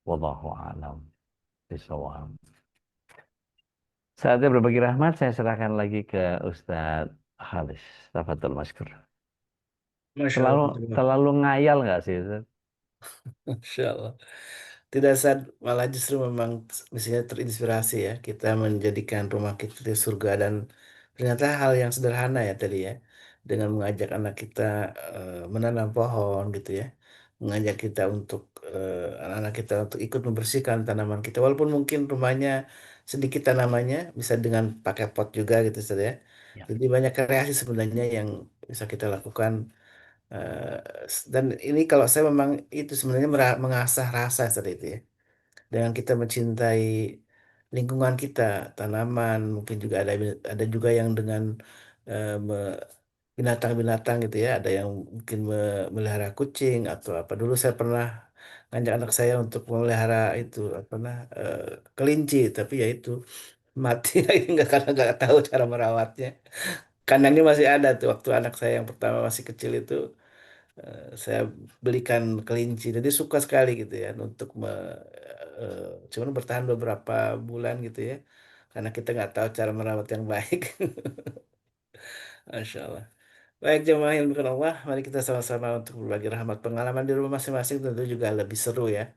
Speaker 3: Wallahu a'lam bishawab. Saatnya berbagi rahmat, saya serahkan lagi ke Ustadz Halis. Tafadhol Maskur.
Speaker 1: Masya
Speaker 3: Terlalu
Speaker 1: Allah.
Speaker 3: terlalu ngayal nggak sih, Ustadz?
Speaker 1: Masya Allah. Tidak sad, malah justru memang mestinya terinspirasi ya. Kita menjadikan rumah kita di surga dan ternyata hal yang sederhana ya tadi ya. Dengan mengajak anak kita menanam pohon gitu ya. Mengajak kita untuk anak-anak kita untuk ikut membersihkan tanaman kita. Walaupun mungkin rumahnya sedikit tanamannya bisa dengan pakai pot juga gitu Ustaz ya.
Speaker 3: Ya.
Speaker 1: Jadi banyak kreasi sebenarnya yang bisa kita lakukan. Eh, dan ini kalau saya memang itu sebenarnya mengasah rasa seperti itu ya. Dengan kita mencintai lingkungan kita, tanaman, mungkin juga ada juga yang dengan binatang-binatang gitu ya. Ada yang mungkin melihara kucing atau apa. Dulu saya pernah ngajak anak saya untuk memelihara itu apa nah kelinci, tapi ya itu mati lagi nggak karena nggak tahu cara merawatnya. Kandangnya masih ada tuh waktu anak saya yang pertama masih kecil itu. Saya belikan kelinci jadi suka sekali gitu ya untuk cuman bertahan beberapa bulan gitu ya karena kita nggak tahu cara merawat yang baik. Masya Allah. Baik jemaah yang bukan Allah, mari kita sama-sama untuk berbagi rahmat pengalaman di rumah masing-masing tentu juga lebih seru ya.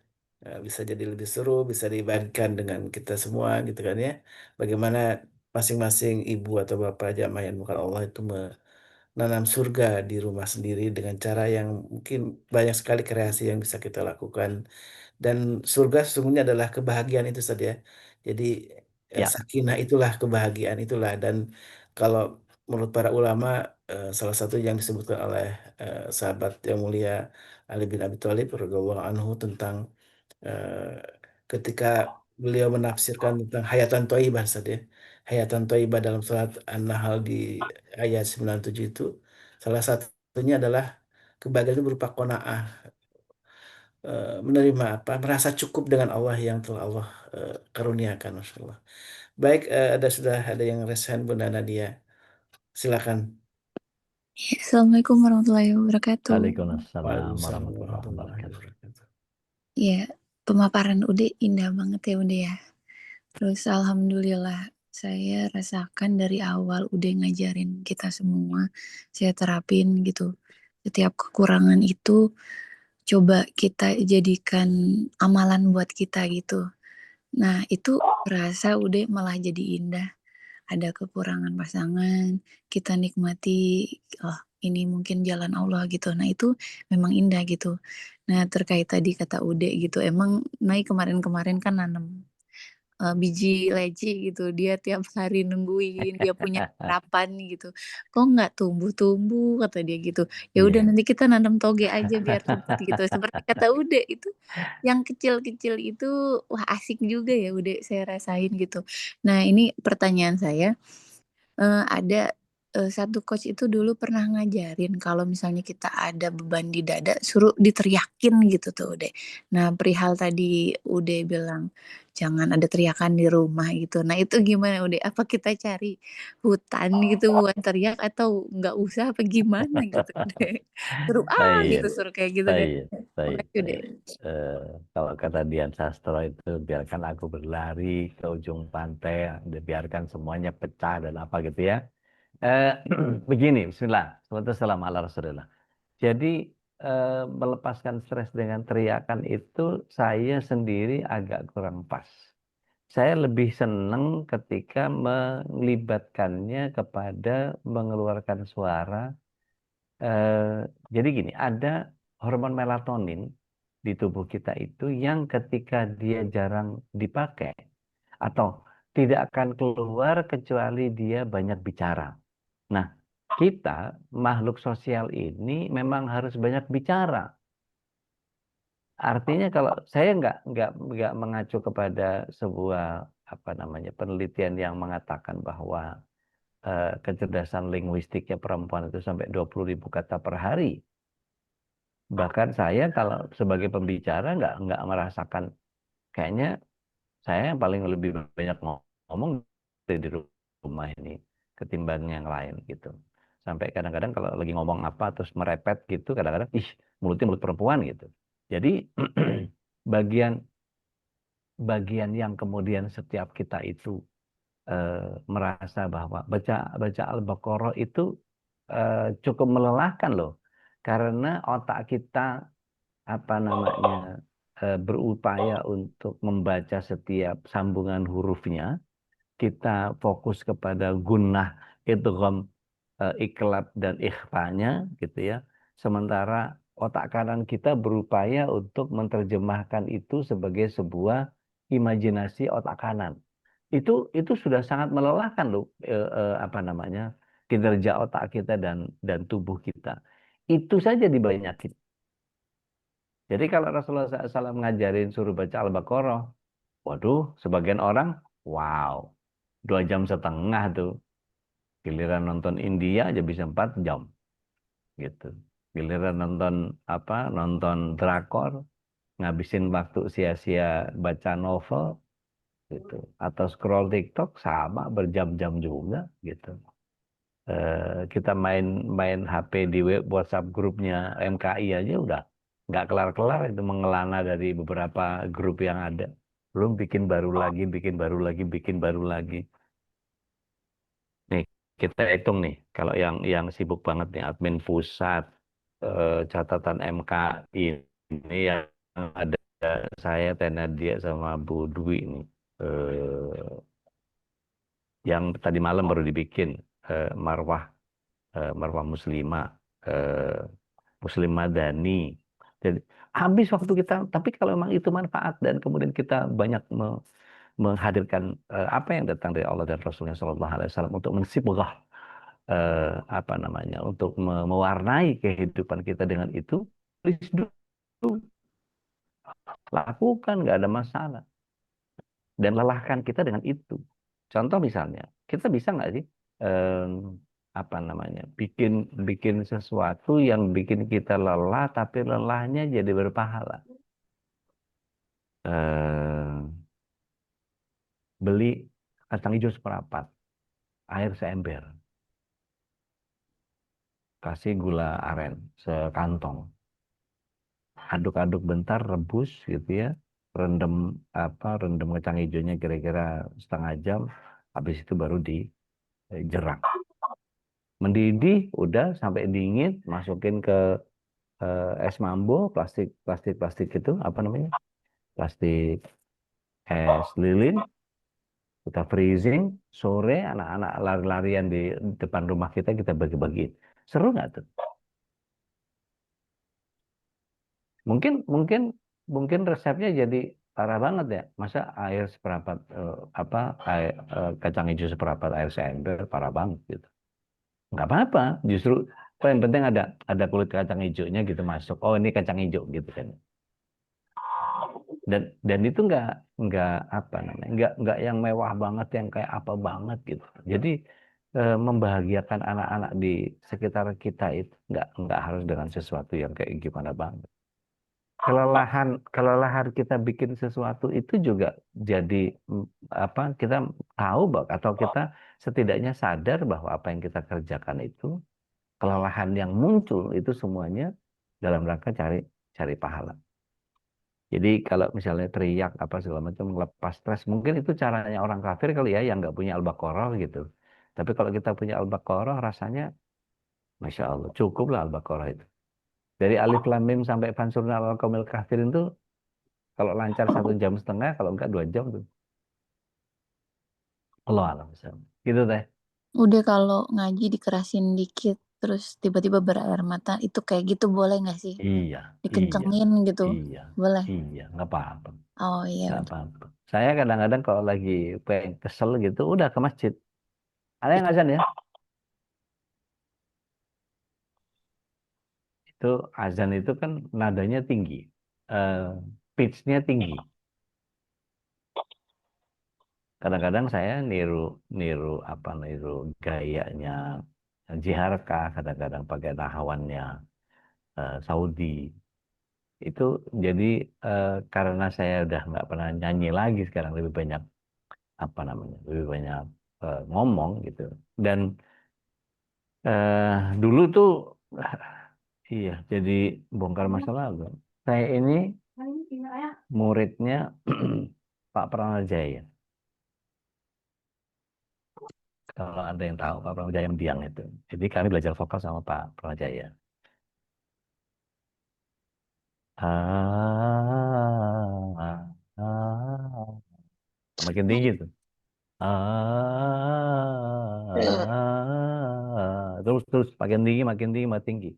Speaker 1: Bisa jadi lebih seru, bisa dibagikan dengan kita semua gitu kan ya. Bagaimana masing-masing ibu atau bapak jamaah yang bukan Allah itu menanam surga di rumah sendiri dengan cara yang mungkin banyak sekali kreasi yang bisa kita lakukan. Dan surga sesungguhnya adalah kebahagiaan itu saja. Jadi
Speaker 3: Ya,
Speaker 1: sakinah itulah kebahagiaan itulah. Dan kalau menurut para ulama, salah satu yang disebutkan oleh sahabat yang mulia Ali bin Abi Thalib radhiyallahu anhu tentang eh, ketika beliau menafsirkan tentang hayatan thayyibah saja. Hayatan thayyibah dalam surat An-Nahl di ayat 97 itu salah satunya adalah kebahagiaan itu berupa qanaah, menerima apa, merasa cukup dengan Allah yang telah Allah karuniakan, Masya Allah. Baik, sudah ada yang resen Bunda Nadia, silakan.
Speaker 2: Ya, Assalamualaikum warahmatullahi wabarakatuh.
Speaker 3: Waalaikumsalam
Speaker 1: Waalaikumsalam
Speaker 3: warahmatullahi
Speaker 1: warahmatullahi
Speaker 3: wabarakatuh.
Speaker 1: wabarakatuh.
Speaker 2: Ya, pemaparan Ude indah banget ya Ude ya. Terus alhamdulillah saya rasakan dari awal Ude ngajarin kita semua, saya terapin gitu. Setiap kekurangan itu coba kita jadikan amalan buat kita gitu. Nah, itu rasa Ude malah jadi indah. Ada kekurangan pasangan, kita nikmati, oh ini mungkin jalan Allah gitu. Nah itu memang indah gitu. Nah terkait tadi kata Ude gitu, emang Mai kemarin-kemarin kan nanam biji leci gitu. Dia tiap hari nungguin, dia punya harapan gitu. Kok nggak tumbuh-tumbuh kata dia gitu. Ya udah
Speaker 3: Iya.
Speaker 2: nanti kita nanam toge aja biar cepet gitu. Seperti kata Ude itu, yang kecil-kecil itu wah asik juga ya Ude saya rasain gitu. Nah ini pertanyaan saya, ada satu coach itu dulu pernah ngajarin kalau misalnya kita ada beban di dada suruh diteriakin gitu tuh Ude. Nah perihal tadi Ude bilang jangan ada teriakan di rumah gitu. Nah itu gimana Ude? Apa kita cari hutan gitu buat teriak atau nggak usah apa gimana gitu Ude? Suruh
Speaker 3: Iya,
Speaker 2: gitu suruh kayak gitu kan.
Speaker 3: baik, baik,
Speaker 2: Makasih Ude.
Speaker 3: baik. Eh, Kalau kata Dian Sastro itu biarkan aku berlari ke ujung pantai, biarkan semuanya pecah dan apa gitu ya. Eh, Begini, Bismillah, Wassalamualaikum ala Rasulillah. Jadi melepaskan stres dengan teriakan itu saya sendiri agak kurang pas. Saya lebih senang ketika melibatkannya kepada mengeluarkan suara. Eh, jadi gini, ada hormon melatonin di tubuh kita itu yang ketika dia jarang dipakai atau tidak akan keluar kecuali dia banyak bicara. Nah, kita makhluk sosial ini memang harus banyak bicara. Artinya kalau saya nggak mengacu kepada sebuah apa namanya penelitian yang mengatakan bahwa kecerdasan linguistiknya perempuan itu sampai 20.000 kata per hari. Bahkan saya kalau sebagai pembicara nggak merasakan kayaknya saya yang paling lebih banyak ngomong di rumah ini ketimbang yang lain gitu. Sampai kadang-kadang kalau lagi ngomong apa terus merepet gitu, kadang-kadang ih mulutnya mulut perempuan gitu. Jadi bagian bagian yang kemudian setiap kita itu merasa bahwa baca baca Al-Baqarah itu cukup melelahkan loh. Karena otak kita apa namanya berupaya untuk membaca setiap sambungan hurufnya, kita fokus kepada gunnah, idgham, iklab dan ikhfanya gitu ya. Sementara otak kanan kita berupaya untuk menerjemahkan itu sebagai sebuah imajinasi otak kanan. Itu sudah sangat melelahkan loh apa namanya kinerja otak kita dan tubuh kita. Itu saja dibanyakin. Jadi kalau Rasulullah SAW ngajarin suruh baca Al-Baqarah, waduh, sebagian orang, wow, 2,5 jam tuh. Giliran nonton India aja bisa 4 jam, gitu. Giliran nonton apa, nonton drakor, ngabisin waktu sia-sia baca novel, gitu. Atau scroll TikTok sama berjam-jam juga, gitu. Kita main HP di WhatsApp grupnya MKI aja udah nggak kelar-kelar itu mengelana dari beberapa grup yang ada. Belum bikin baru lagi, bikin baru lagi, bikin baru lagi. Nih, kita hitung nih, kalau yang sibuk banget nih admin pusat, catatan MK ini yang ada saya, Tenadia sama Bu Dwi nih, yang tadi malam baru dibikin marwah marwah muslimah, eh, muslim madani. Jadi habis waktu kita, tapi kalau memang itu manfaat dan kemudian kita banyak menghadirkan apa yang datang dari Allah dan Rasulnya Shallallahu Alaihi Wasallam untuk mensibghah apa namanya, untuk mewarnai kehidupan kita dengan itu, please do, lakukan, nggak ada masalah, dan lelahkan kita dengan itu. Contoh misalnya, kita bisa nggak sih em, apa namanya, bikin bikin sesuatu yang bikin kita lelah tapi lelahnya jadi berpahala. Beli kacang hijau seperempat, air seember, kasih gula aren sekantong, aduk-aduk bentar, rebus gitu ya, rendam rendam kacang hijaunya kira-kira setengah jam, habis itu baru dijerak, mendidih, udah sampai dingin, masukin ke es mambo, plastik itu apa namanya, plastik es lilin, kita freezing, sore anak-anak lari-larian di depan rumah kita bagi-bagiin. Seru nggak tuh? Mungkin mungkin mungkin resepnya jadi parah banget ya. Masa air seperempat kacang hijau seperempat air seember, parah banget gitu. Nggak apa-apa, justru yang penting ada kulit kacang hijaunya gitu masuk. Oh, ini kacang hijau gitu kan. Dan itu nggak apa namanya, nggak yang mewah banget, yang kayak apa banget gitu. Jadi membahagiakan anak-anak di sekitar kita itu nggak harus dengan sesuatu yang kayak gimana banget. Kelelahan kita bikin sesuatu itu juga jadi kita tahu bahwa, atau kita setidaknya sadar bahwa apa yang kita kerjakan itu, kelelahan yang muncul itu semuanya dalam rangka cari cari pahala. Jadi kalau misalnya teriak apa segala macam melepas stres, mungkin itu caranya orang kafir kali ya, yang nggak punya Al-Baqarah gitu. Tapi kalau kita punya Al-Baqarah, rasanya Masya Allah, cukuplah Al-Baqarah itu. Dari Alif Lam Mim sampai Fansurna al Qaumil Kafirin tuh, kalau lancar 1,5 jam, kalau enggak 2 jam tuh. Allah alam. Gitu teh.
Speaker 2: Udah kalau ngaji dikerasin dikit, terus tiba-tiba berair mata, itu kayak gitu boleh nggak sih?
Speaker 3: Iya, iya,
Speaker 2: Dikencengin gitu,
Speaker 3: iya,
Speaker 2: boleh?
Speaker 3: iya, nggak apa-apa,
Speaker 2: Oh iya
Speaker 3: nggak
Speaker 2: udah.
Speaker 3: apa-apa. Saya kadang-kadang kalau lagi pengen kesel gitu, udah ke masjid. Ada yang azan ya? Itu azan itu kan nadanya tinggi, eh, pitch-nya tinggi. Kadang-kadang saya niru niru niru gayanya JHRK, kadang-kadang pakai nahawannya Saudi. Itu jadi karena saya udah nggak pernah nyanyi lagi, sekarang lebih banyak lebih banyak ngomong gitu. Dan dulu tuh iya, jadi bongkar masa lalu. Saya ini muridnya Pak Pranajaya. Kalau ada yang tahu Pak Pranajaya Mendiang itu. Jadi kami belajar vokal sama Pak Pranajaya. Makin tinggi tuh. Terus terus makin tinggi, makin tinggi, makin tinggi.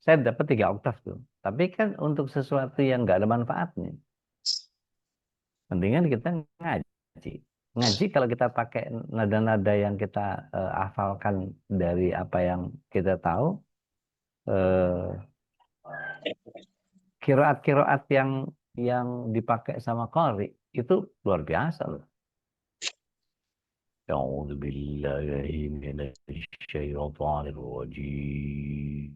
Speaker 3: Saya dapat 3 oktav tuh. Tapi kan untuk sesuatu yang nggak ada manfaatnya, mendingan kita ngaji. Ngaji kalau kita pakai nada-nada yang kita hafalkan dari apa yang kita tahu, eh, kiroat-kiroat yang dipakai sama qari itu luar biasa loh. أعوذ بالله من الشيطان الرجيم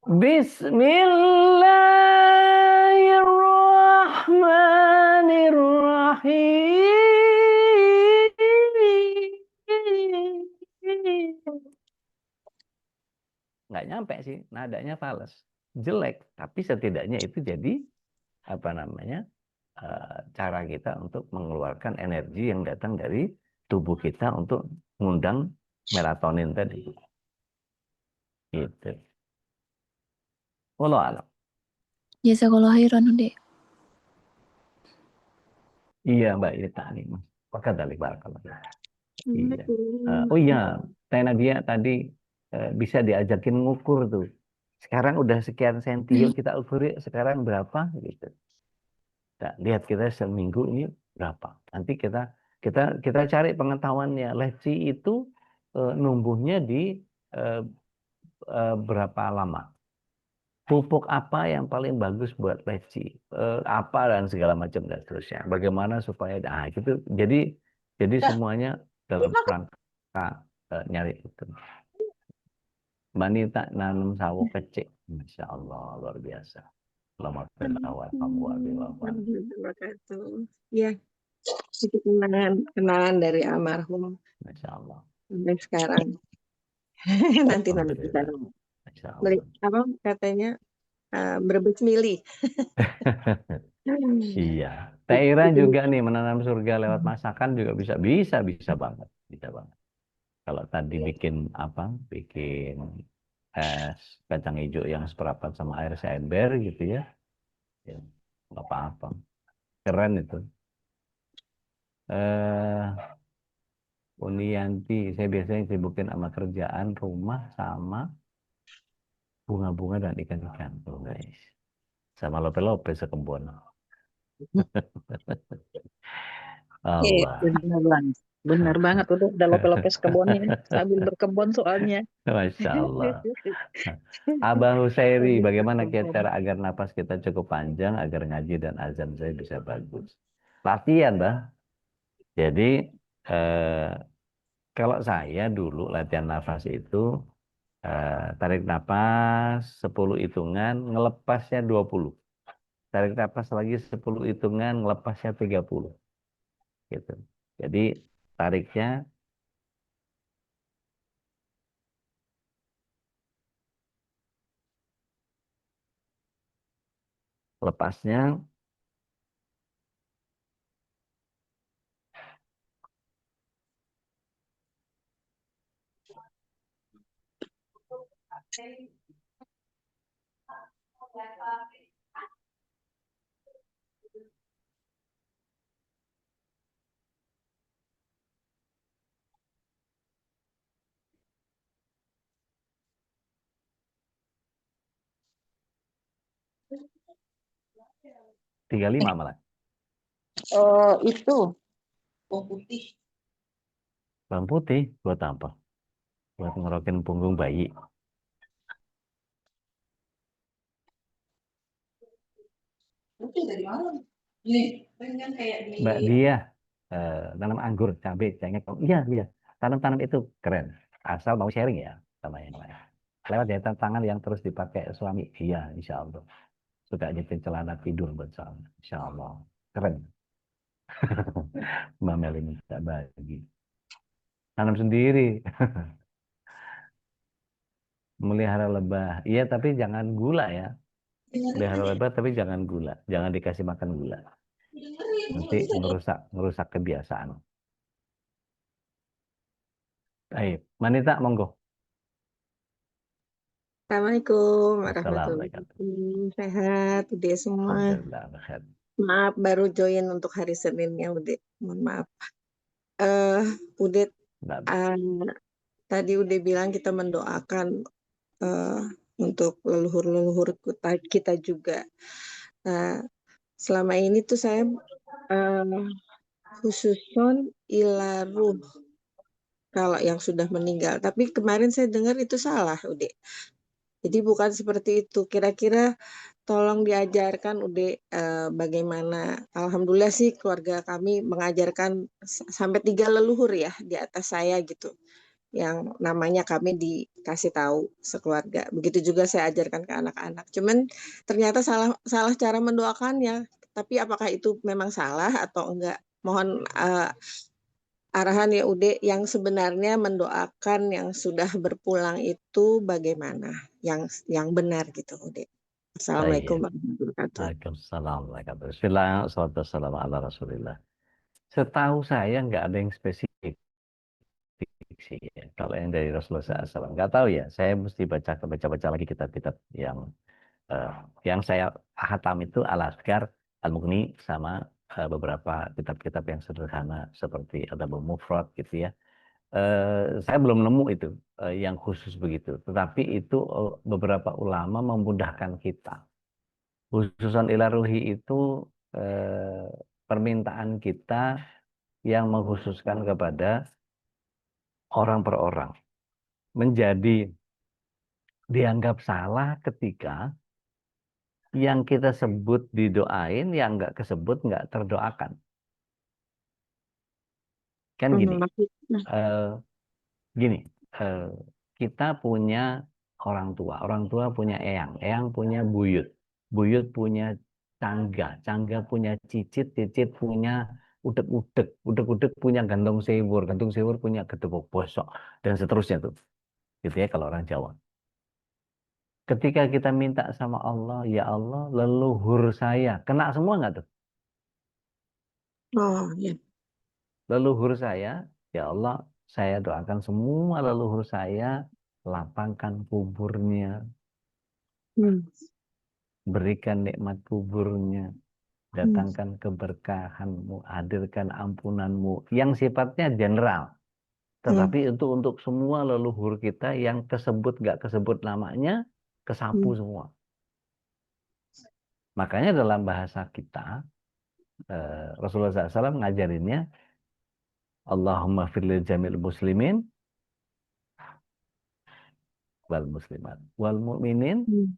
Speaker 3: بسم الله الرحمن الرحيم. Nggak nyampe sih, nadanya fals, jelek, tapi setidaknya itu jadi apa namanya, cara kita untuk mengeluarkan energi yang datang dari tubuh kita untuk mengundang melatonin tadi. Gitu. Wallahu a'lam.
Speaker 2: Jazakallahu khairan, Ude.
Speaker 3: Iya Mbak Ita nih. Maka dari barakallah. Iya. Oh
Speaker 4: Assalamualaikum.
Speaker 3: iya, Teh Nadia tadi bisa diajakin ngukur tuh. Sekarang udah sekian senti, yuk kita ukur yuk sekarang berapa gitu. Nah, lihat kita seminggu ini berapa. Nanti kita cari pengetahuannya. Leci itu numbuhnya di berapa lama. Pupuk apa yang paling bagus buat leci, apa dan segala macam dan seterusnya. Bagaimana supaya, gitu. Jadi semuanya dalam rangka nyari itu. Mbak Nita nanam sawo kecil, Masya Allah luar biasa. Lama
Speaker 4: Wabarakatuh. Ya, itu kenalan dari almarhum
Speaker 3: Masya Allah.
Speaker 4: sampai sekarang. Nanti bisa
Speaker 3: Alhamdulillah. Masya
Speaker 4: beli
Speaker 3: Allah.
Speaker 4: apa katanya berebut milih.
Speaker 3: Iya. Teh Ira juga nih menanam surga lewat masakan juga bisa banget, bisa banget. Kalau tadi bikin apa? Bikin es kacang hijau yang seperempat sama air seember gitu ya. Ya, nggak apa-apa. Keren itu. Eh, Unianti, saya biasanya sibukin sama kerjaan rumah sama bunga-bunga dan ikan-ikan. Tuh guys. Sama lope-lope sekebun. Allah.
Speaker 5: Benar banget. Benar banget udah lope-lopes kebunnya sambil berkebun soalnya.
Speaker 3: Masya Allah. Abah Husairi, bagaimana cara agar napas kita cukup panjang, agar ngaji dan azan saya bisa bagus? Latihan, Bah. Jadi, kalau saya dulu latihan nafas itu, tarik napas 10 hitungan, ngelepasnya 20. Tarik napas lagi 10 hitungan, ngelepasnya 30. Gitu. Jadi, tariknya lepasnya 35 malah.
Speaker 5: Itu
Speaker 3: Bawang putih buat apa? Buat ngerokin punggung bayi. Mbak Dia, tanam anggur, cabai, cengkeh. Iya, iya. Tanam-tanam itu keren. Asal mau sharing ya sama yang lain. Lewat jahitan tangan yang terus dipakai suami. Iya, insya Allah. Suka nyetin celana tidur buat suami. Insya Allah. Keren. Mbak Meli minta bagi. Tanam sendiri. Melihara lebah. Iya, tapi jangan gula ya. Melihara lebah tapi jangan gula. Jangan dikasih makan gula. Nanti ngerusak kebiasaan. Baik, Manita monggo.
Speaker 4: Assalamualaikum warahmatullahi
Speaker 3: Assalamualaikum.
Speaker 4: wabarakatuh. Sehat, udah semua.
Speaker 3: Alhamdulillah, khair.
Speaker 4: Maaf baru join untuk hari Seninnya, udah. Mohon maaf. Eh, udah
Speaker 3: Nggak-
Speaker 4: tadi udah bilang kita mendoakan untuk leluhur-leluhur kita juga. Nah, selama ini tuh saya khususon ilaruh kalau yang sudah meninggal. Tapi kemarin saya dengar itu salah, Ude. Jadi bukan seperti itu. Kira-kira tolong diajarkan, Ude, bagaimana. Alhamdulillah sih keluarga kami mengajarkan sampai 3 leluhur ya di atas saya gitu. Yang namanya kami dikasih tahu sekeluarga. Begitu juga saya ajarkan ke anak-anak. Cuman ternyata salah cara mendoakannya. Tapi apakah itu memang salah atau enggak? Mohon arahan ya Ude, yang sebenarnya mendoakan yang sudah berpulang itu bagaimana? Yang benar gitu Ude. Assalamualaikum
Speaker 3: Baik.
Speaker 4: warahmatullahi wabarakatuh.
Speaker 3: Waalaikumsalam. Bismillah, salatu wassalamu ala Rasulillah. Setahu saya nggak ada yang spesifik sih ya. Kalau yang dari Rasulullah SAW nggak tahu ya. Saya mesti baca lagi kitab-kitab eh, yang saya hatam itu Al-Azkar, Al-Mughni, sama beberapa kitab-kitab yang sederhana seperti Adabul Mufrad gitu ya. Saya belum nemu itu yang khusus begitu. Tetapi itu beberapa ulama memudahkan kita. Khususan ila ruhi itu eh, permintaan kita yang mengkhususkan kepada orang per orang. Menjadi dianggap salah ketika yang kita sebut didoain, yang nggak kesebut nggak terdoakan. Kan gini,
Speaker 5: Maksudnya,
Speaker 3: eh, gini, eh, kita punya orang tua punya eyang punya buyut, buyut punya cangga punya cicit, cicit punya udek-udek, udek-udek punya gantung sewur punya gedebok bosok, dan seterusnya tuh, gitu ya kalau orang Jawa. Ketika kita minta sama Allah, ya Allah, leluhur saya, kena semua nggak tuh?
Speaker 4: Oh, ya.
Speaker 3: Leluhur saya, ya Allah, saya doakan semua leluhur saya, lapangkan kuburnya,
Speaker 4: Hmm.
Speaker 3: berikan nikmat kuburnya,
Speaker 4: Hmm.
Speaker 3: datangkan keberkahanmu, hadirkan ampunanmu, yang sifatnya general.
Speaker 4: Hmm.
Speaker 3: Tetapi itu untuk semua leluhur kita yang kesebut nggak kesebut namanya, kesapu
Speaker 4: Hmm.
Speaker 3: semua. Makanya dalam bahasa kita, Rasulullah SAW ngajarinnya, Allahumma firlil jamil muslimin wal muslimat wal mu'minin
Speaker 4: Hmm.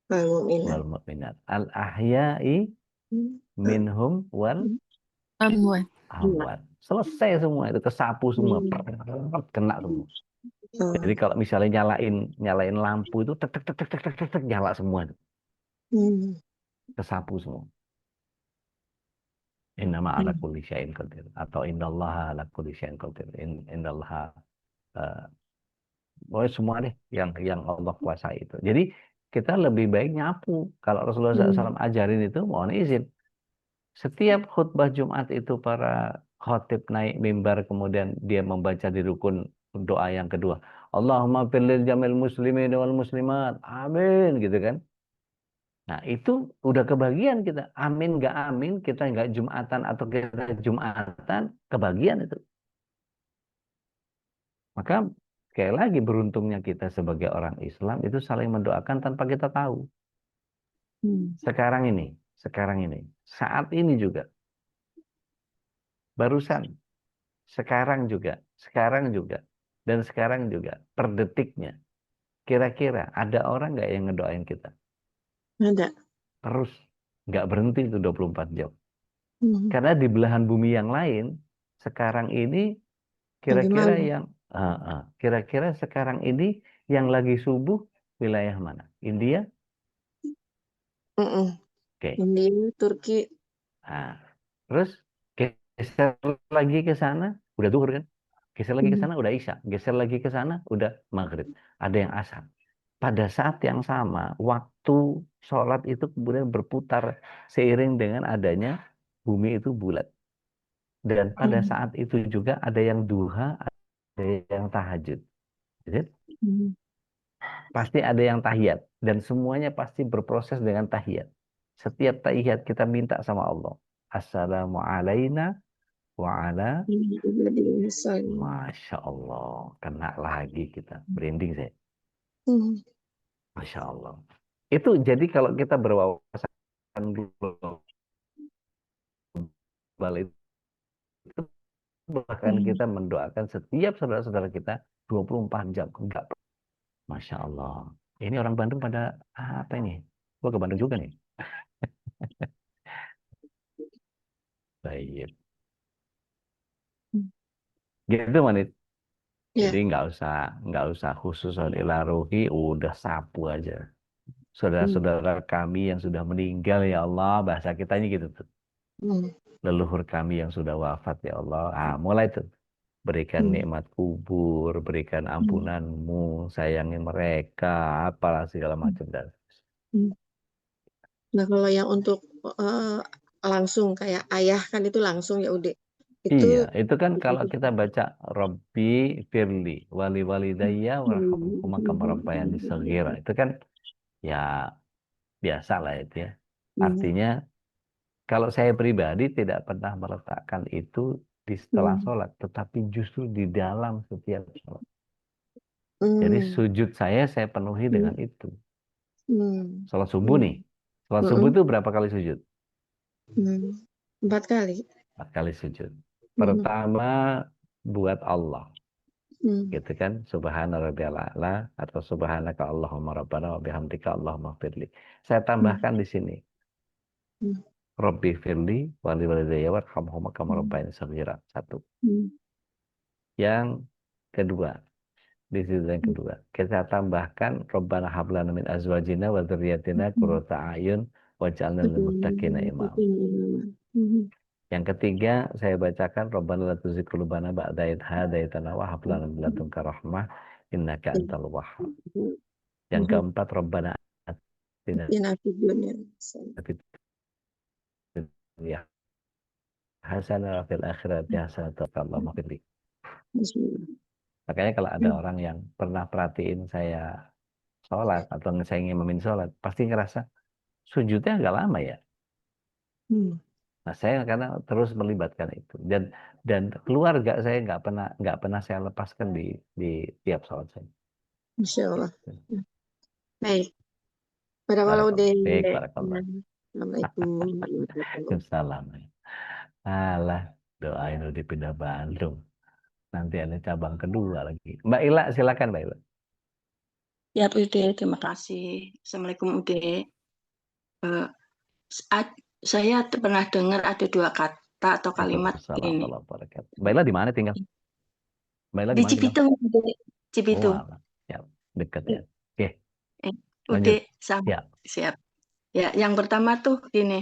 Speaker 4: Kalau minat.
Speaker 3: wal mu'minat al ahya'i
Speaker 4: Hmm.
Speaker 3: minhum wal
Speaker 2: Amwat.
Speaker 3: amwat. Selesai semua itu, kesapu semua, kena semua.
Speaker 4: Oh.
Speaker 3: Jadi kalau misalnya nyalain lampu itu tek tek tek tek tek tek tek, tek, nyala semua itu,
Speaker 4: Hmm.
Speaker 3: kesapu semua. Innama ala kulli syai'in qadir atau innallaha ala kulli syai'in qadir. Innallaha pokoknya semua deh yang Allah kuasai itu. Jadi kita lebih baik nyapu. Kalau Rasulullah SAW ajarin itu, mohon izin. Setiap khutbah Jumat itu para khotib naik mimbar, kemudian dia membaca di rukun doa yang kedua. Allahumma firlil jamil muslimin wal muslimat. Amin, gitu kan. Nah itu udah kebagian kita. Amin nggak amin, kita nggak Jumatan atau kita Jumatan, kebagian itu. Maka sekali lagi beruntungnya kita sebagai orang Islam itu saling mendoakan tanpa kita tahu. Sekarang ini, saat ini juga, barusan, sekarang juga, dan sekarang juga, per detiknya. Kira-kira ada orang nggak yang ngedoain kita?
Speaker 4: Ada.
Speaker 3: Terus, nggak berhenti itu 24 jam.
Speaker 4: Hmm.
Speaker 3: Karena di belahan bumi yang lain, sekarang ini
Speaker 4: Lagi
Speaker 3: kira-kira
Speaker 4: malam.
Speaker 3: yang kira-kira sekarang ini yang lagi subuh wilayah mana? India? Oke.
Speaker 4: India, Turki.
Speaker 3: Nah, terus geser lagi ke sana, udah zuhur kan? Geser lagi ke sana udah isya, geser lagi ke sana udah maghrib. Ada yang asar. Pada saat yang sama, waktu sholat itu kemudian berputar seiring dengan adanya bumi itu bulat. Dan pada saat itu juga ada yang duha, ada yang tahajud. Jadi, pasti ada yang tahiyat. Dan semuanya pasti berproses dengan tahiyat. Setiap tahiyat kita minta sama Allah. Assalamualaikum wa ala. Masya Allah. Kena lagi kita. Merinding saya. Masya Allah. Itu jadi kalau kita berwawasan global itu, bahkan kita mendoakan setiap saudara-saudara kita 24 jam. Enggak. Masya Allah. Ini orang Bandung pada apa ini? Gua ke Bandung juga nih. Baik. Gitu Manit. Jadi nggak usah khusus ila ruhi, udah sapu aja. Saudara-saudara kami yang sudah meninggal ya Allah, bahasa kitanya gitu tuh. Leluhur kami yang sudah wafat ya Allah. Mulai tuh. Berikan nikmat kubur, berikan ampunanmu, sayangi mereka, apalah segala macam. Dan
Speaker 4: Nah, kalau yang untuk langsung kayak ayah kan itu langsung ya udah. Itu
Speaker 3: Iya, itu kan kalau kita baca Rabbi firli wali walidayya warhamhuma kama rabbayani shaghira. Itu kan ya biasa lah itu ya. Artinya kalau saya pribadi tidak pernah meletakkan itu di setelah sholat, tetapi justru di dalam setiap sholat. Jadi sujud saya penuhi dengan itu. Sholat subuh nih. Sholat subuh itu berapa kali sujud?
Speaker 4: 4 kali.
Speaker 3: 4 kali sujud. Pertama buat Allah. Gitu kan, subhana rabbiyal a'la atau subhanaka Allahumma rabbana wa bihamdika Allahumma firli. Saya tambahkan di sini. Rabbi firli wali walidayya warhamhuma kama rabbayani shaghira. 1. Yang kedua, di situ yang kedua, kita tambahkan Rabbana hab lana min azwajina wa dzurriyyatina qurrata a'yun waj'alna lil muttaqina imama. Yang ketiga, saya bacakan Rabbana la tuzigh qulubana ba'da idh hadaitana wa hab lana min ladunka rahmah innaka antal wahhab. Yang keempat, Rabbana atina
Speaker 4: Fid dunya
Speaker 3: fid dunya hasanah wa fil akhirati hasanah wa qina adzabannar. Makanya kalau ada orang yang pernah perhatiin saya sholat atau saya ngimamin sholat, pasti ngerasa sujudnya agak lama ya. Nah, saya karena terus melibatkan itu dan keluarga saya nggak pernah saya lepaskan di tiap sholat saya.
Speaker 4: Insya Allah. Baik. Pada malam
Speaker 3: Barakallah.
Speaker 4: deh.
Speaker 3: Baik, barakallah.
Speaker 4: Assalamualaikum.
Speaker 3: Salam. Alah, doain udah dipindah Bandung. Nanti ada cabang kedua lagi. Mbak Ila, silakan Mbak Ila.
Speaker 5: Ya, Ude, terima kasih. Assalamualaikum, Ude. Saya pernah dengar ada 2 kata atau kalimat
Speaker 3: Waalaikumsalam
Speaker 5: ini.
Speaker 3: warahmatullahi wabarakatuh. Mbak Ila di mana tinggal? Mbak Ila
Speaker 5: Di
Speaker 3: di mana tinggal?
Speaker 5: Cibitung, Ude. Cibitung.
Speaker 3: Oh, ya, dekat ya. Oke,
Speaker 5: Ude,
Speaker 3: lanjut.
Speaker 5: sama.
Speaker 3: Ya.
Speaker 5: Siap. Ya, yang pertama tuh gini.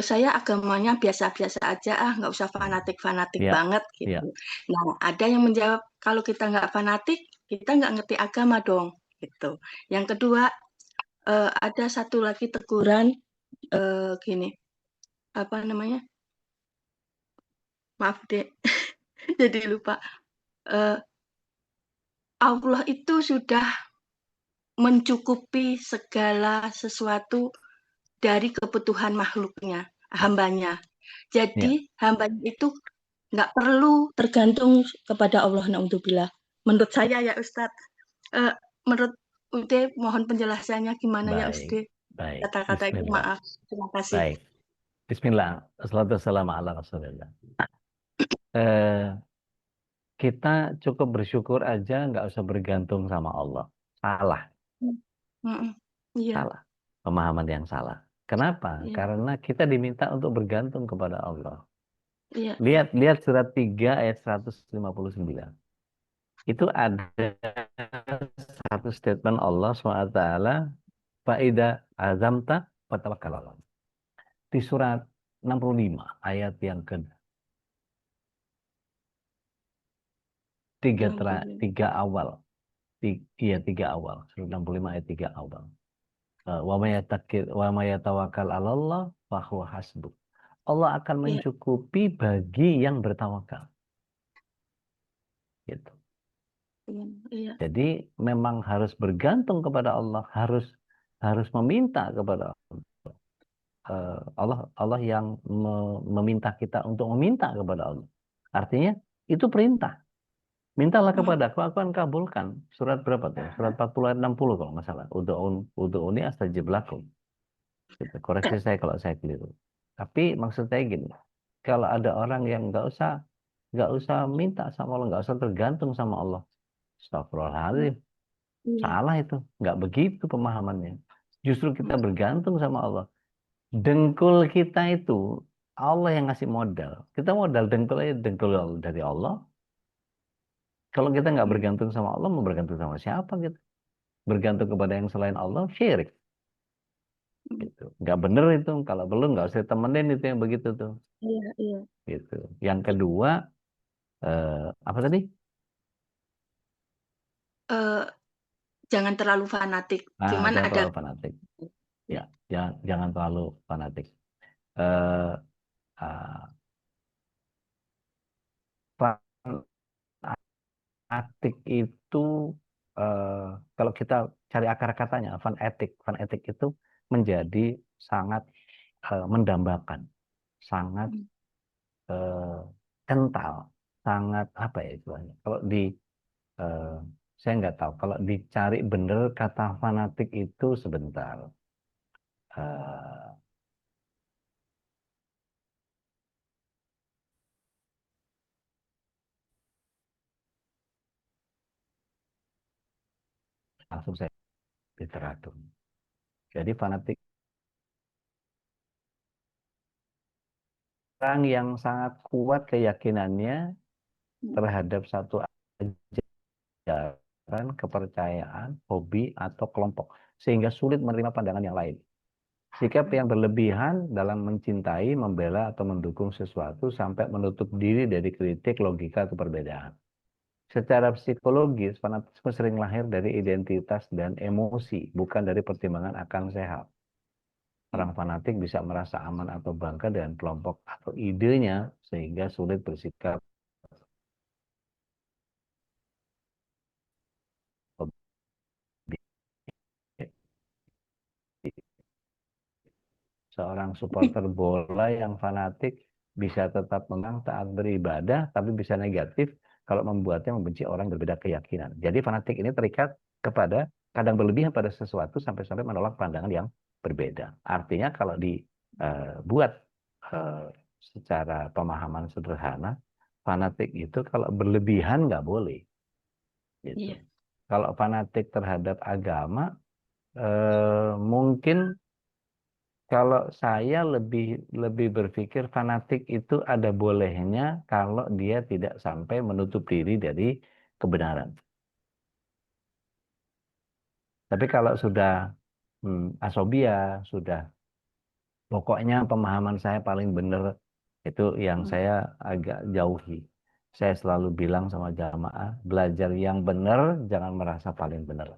Speaker 5: Saya agamanya biasa-biasa aja, nggak usah fanatik-fanatik
Speaker 3: Ya,
Speaker 5: banget gitu.
Speaker 3: ya.
Speaker 5: Nah, ada yang menjawab kalau kita nggak fanatik, kita nggak ngerti agama dong, gitu. Yang kedua, ada satu lagi teguran gini, apa namanya? Maaf deh, jadi lupa. Allah itu sudah mencukupi segala sesuatu dari kebutuhan makhluknya, hambanya. Jadi hambanya itu nggak perlu tergantung kepada Allah, naudzubillah. Menurut saya ya Ustadz, menurut Ude mohon penjelasannya gimana ya Ustadz?
Speaker 3: Baik.
Speaker 5: Kata-kata itu
Speaker 3: Bismillah.
Speaker 5: maaf. Terima kasih.
Speaker 3: Baik. Bismillah. Assalatu wassalamu ala Rasulillah. Kita cukup bersyukur aja, nggak usah bergantung sama Allah. Salah.
Speaker 5: Iya.
Speaker 3: Salah. Pemahaman yang salah. Kenapa?
Speaker 5: Iya.
Speaker 3: Karena kita diminta untuk bergantung kepada Allah.
Speaker 5: Iya.
Speaker 3: Lihat surat 3 ayat 159. Itu ada satu statement Allah SWT, Fa'idha azamta fatawakkal 'alallah. Di surat 65 ayat yang ke 3 awal. Iya, 3 awal. Surat 65 ayat 3 awal. Wa may yatawakkal 'alallah fahuwa hasbuh. Allah akan mencukupi bagi yang bertawakal. Gitu.
Speaker 5: Iya.
Speaker 3: Jadi memang harus bergantung kepada Allah, harus meminta kepada Allah. Allah yang meminta kita untuk meminta kepada Allah. Artinya itu perintah. Mintalah kepada aku akan kabulkan. Surat berapa tuh? Surat 40 ayat 60 kalau nggak salah. Ud'uni astajib lakum. Gitu. Koreksi saya kalau saya keliru. Tapi maksud saya gini, kalau ada orang yang nggak usah minta sama Allah, nggak usah tergantung sama Allah. Astagfirullahaladzim. Salah itu. Nggak begitu pemahamannya. Justru kita bergantung sama Allah. Dengkul kita itu Allah yang ngasih modal. Kita modal dengkul aja, dengkul dari Allah. Kalau kita nggak bergantung sama Allah, mau bergantung sama siapa gitu? Bergantung kepada yang selain Allah, syirik. Gitu. Nggak bener itu. Kalau belum nggak usah temenin itu yang begitu tuh.
Speaker 5: Iya, iya.
Speaker 3: Gitu. Yang kedua, apa tadi?
Speaker 5: Jangan terlalu fanatik. Cuman
Speaker 3: Jangan
Speaker 5: ada
Speaker 3: terlalu fanatik. Ya, jangan terlalu fanatik. uh, fanatik itu kalau kita cari akar katanya, fanatik itu menjadi sangat mendambakan, sangat kental, sangat apa ya istilahnya. Kalau di saya nggak tahu, kalau dicari bener kata fanatik itu sebentar. Uh, langsung saya literatur. Jadi fanatik orang yang sangat kuat keyakinannya terhadap satu ajaran, kepercayaan, hobi, atau kelompok, sehingga sulit menerima pandangan yang lain. Sikap yang berlebihan dalam mencintai, membela, atau mendukung sesuatu sampai menutup diri dari kritik, logika, atau perbedaan. Secara psikologis, fanatisme sering lahir dari identitas dan emosi, bukan dari pertimbangan akal sehat. Orang fanatik bisa merasa aman atau bangga dengan kelompok atau idenya, sehingga sulit bersikap seorang supporter bola yang fanatik bisa tetap menang taat beribadah, tapi bisa negatif kalau membuatnya membenci orang berbeda keyakinan. Jadi fanatik ini terikat kepada kadang berlebihan pada sesuatu sampai-sampai menolak pandangan yang berbeda. Artinya kalau dibuat secara pemahaman sederhana, fanatik itu kalau berlebihan nggak boleh. Gitu.
Speaker 5: Iya.
Speaker 3: Kalau fanatik terhadap agama, mungkin kalau saya lebih berpikir fanatik itu ada bolehnya kalau dia tidak sampai menutup diri dari kebenaran. Tapi kalau sudah asobia, sudah pokoknya pemahaman saya paling benar, itu yang saya agak jauhi. Saya selalu bilang sama jamaah, belajar yang benar, jangan merasa paling benar.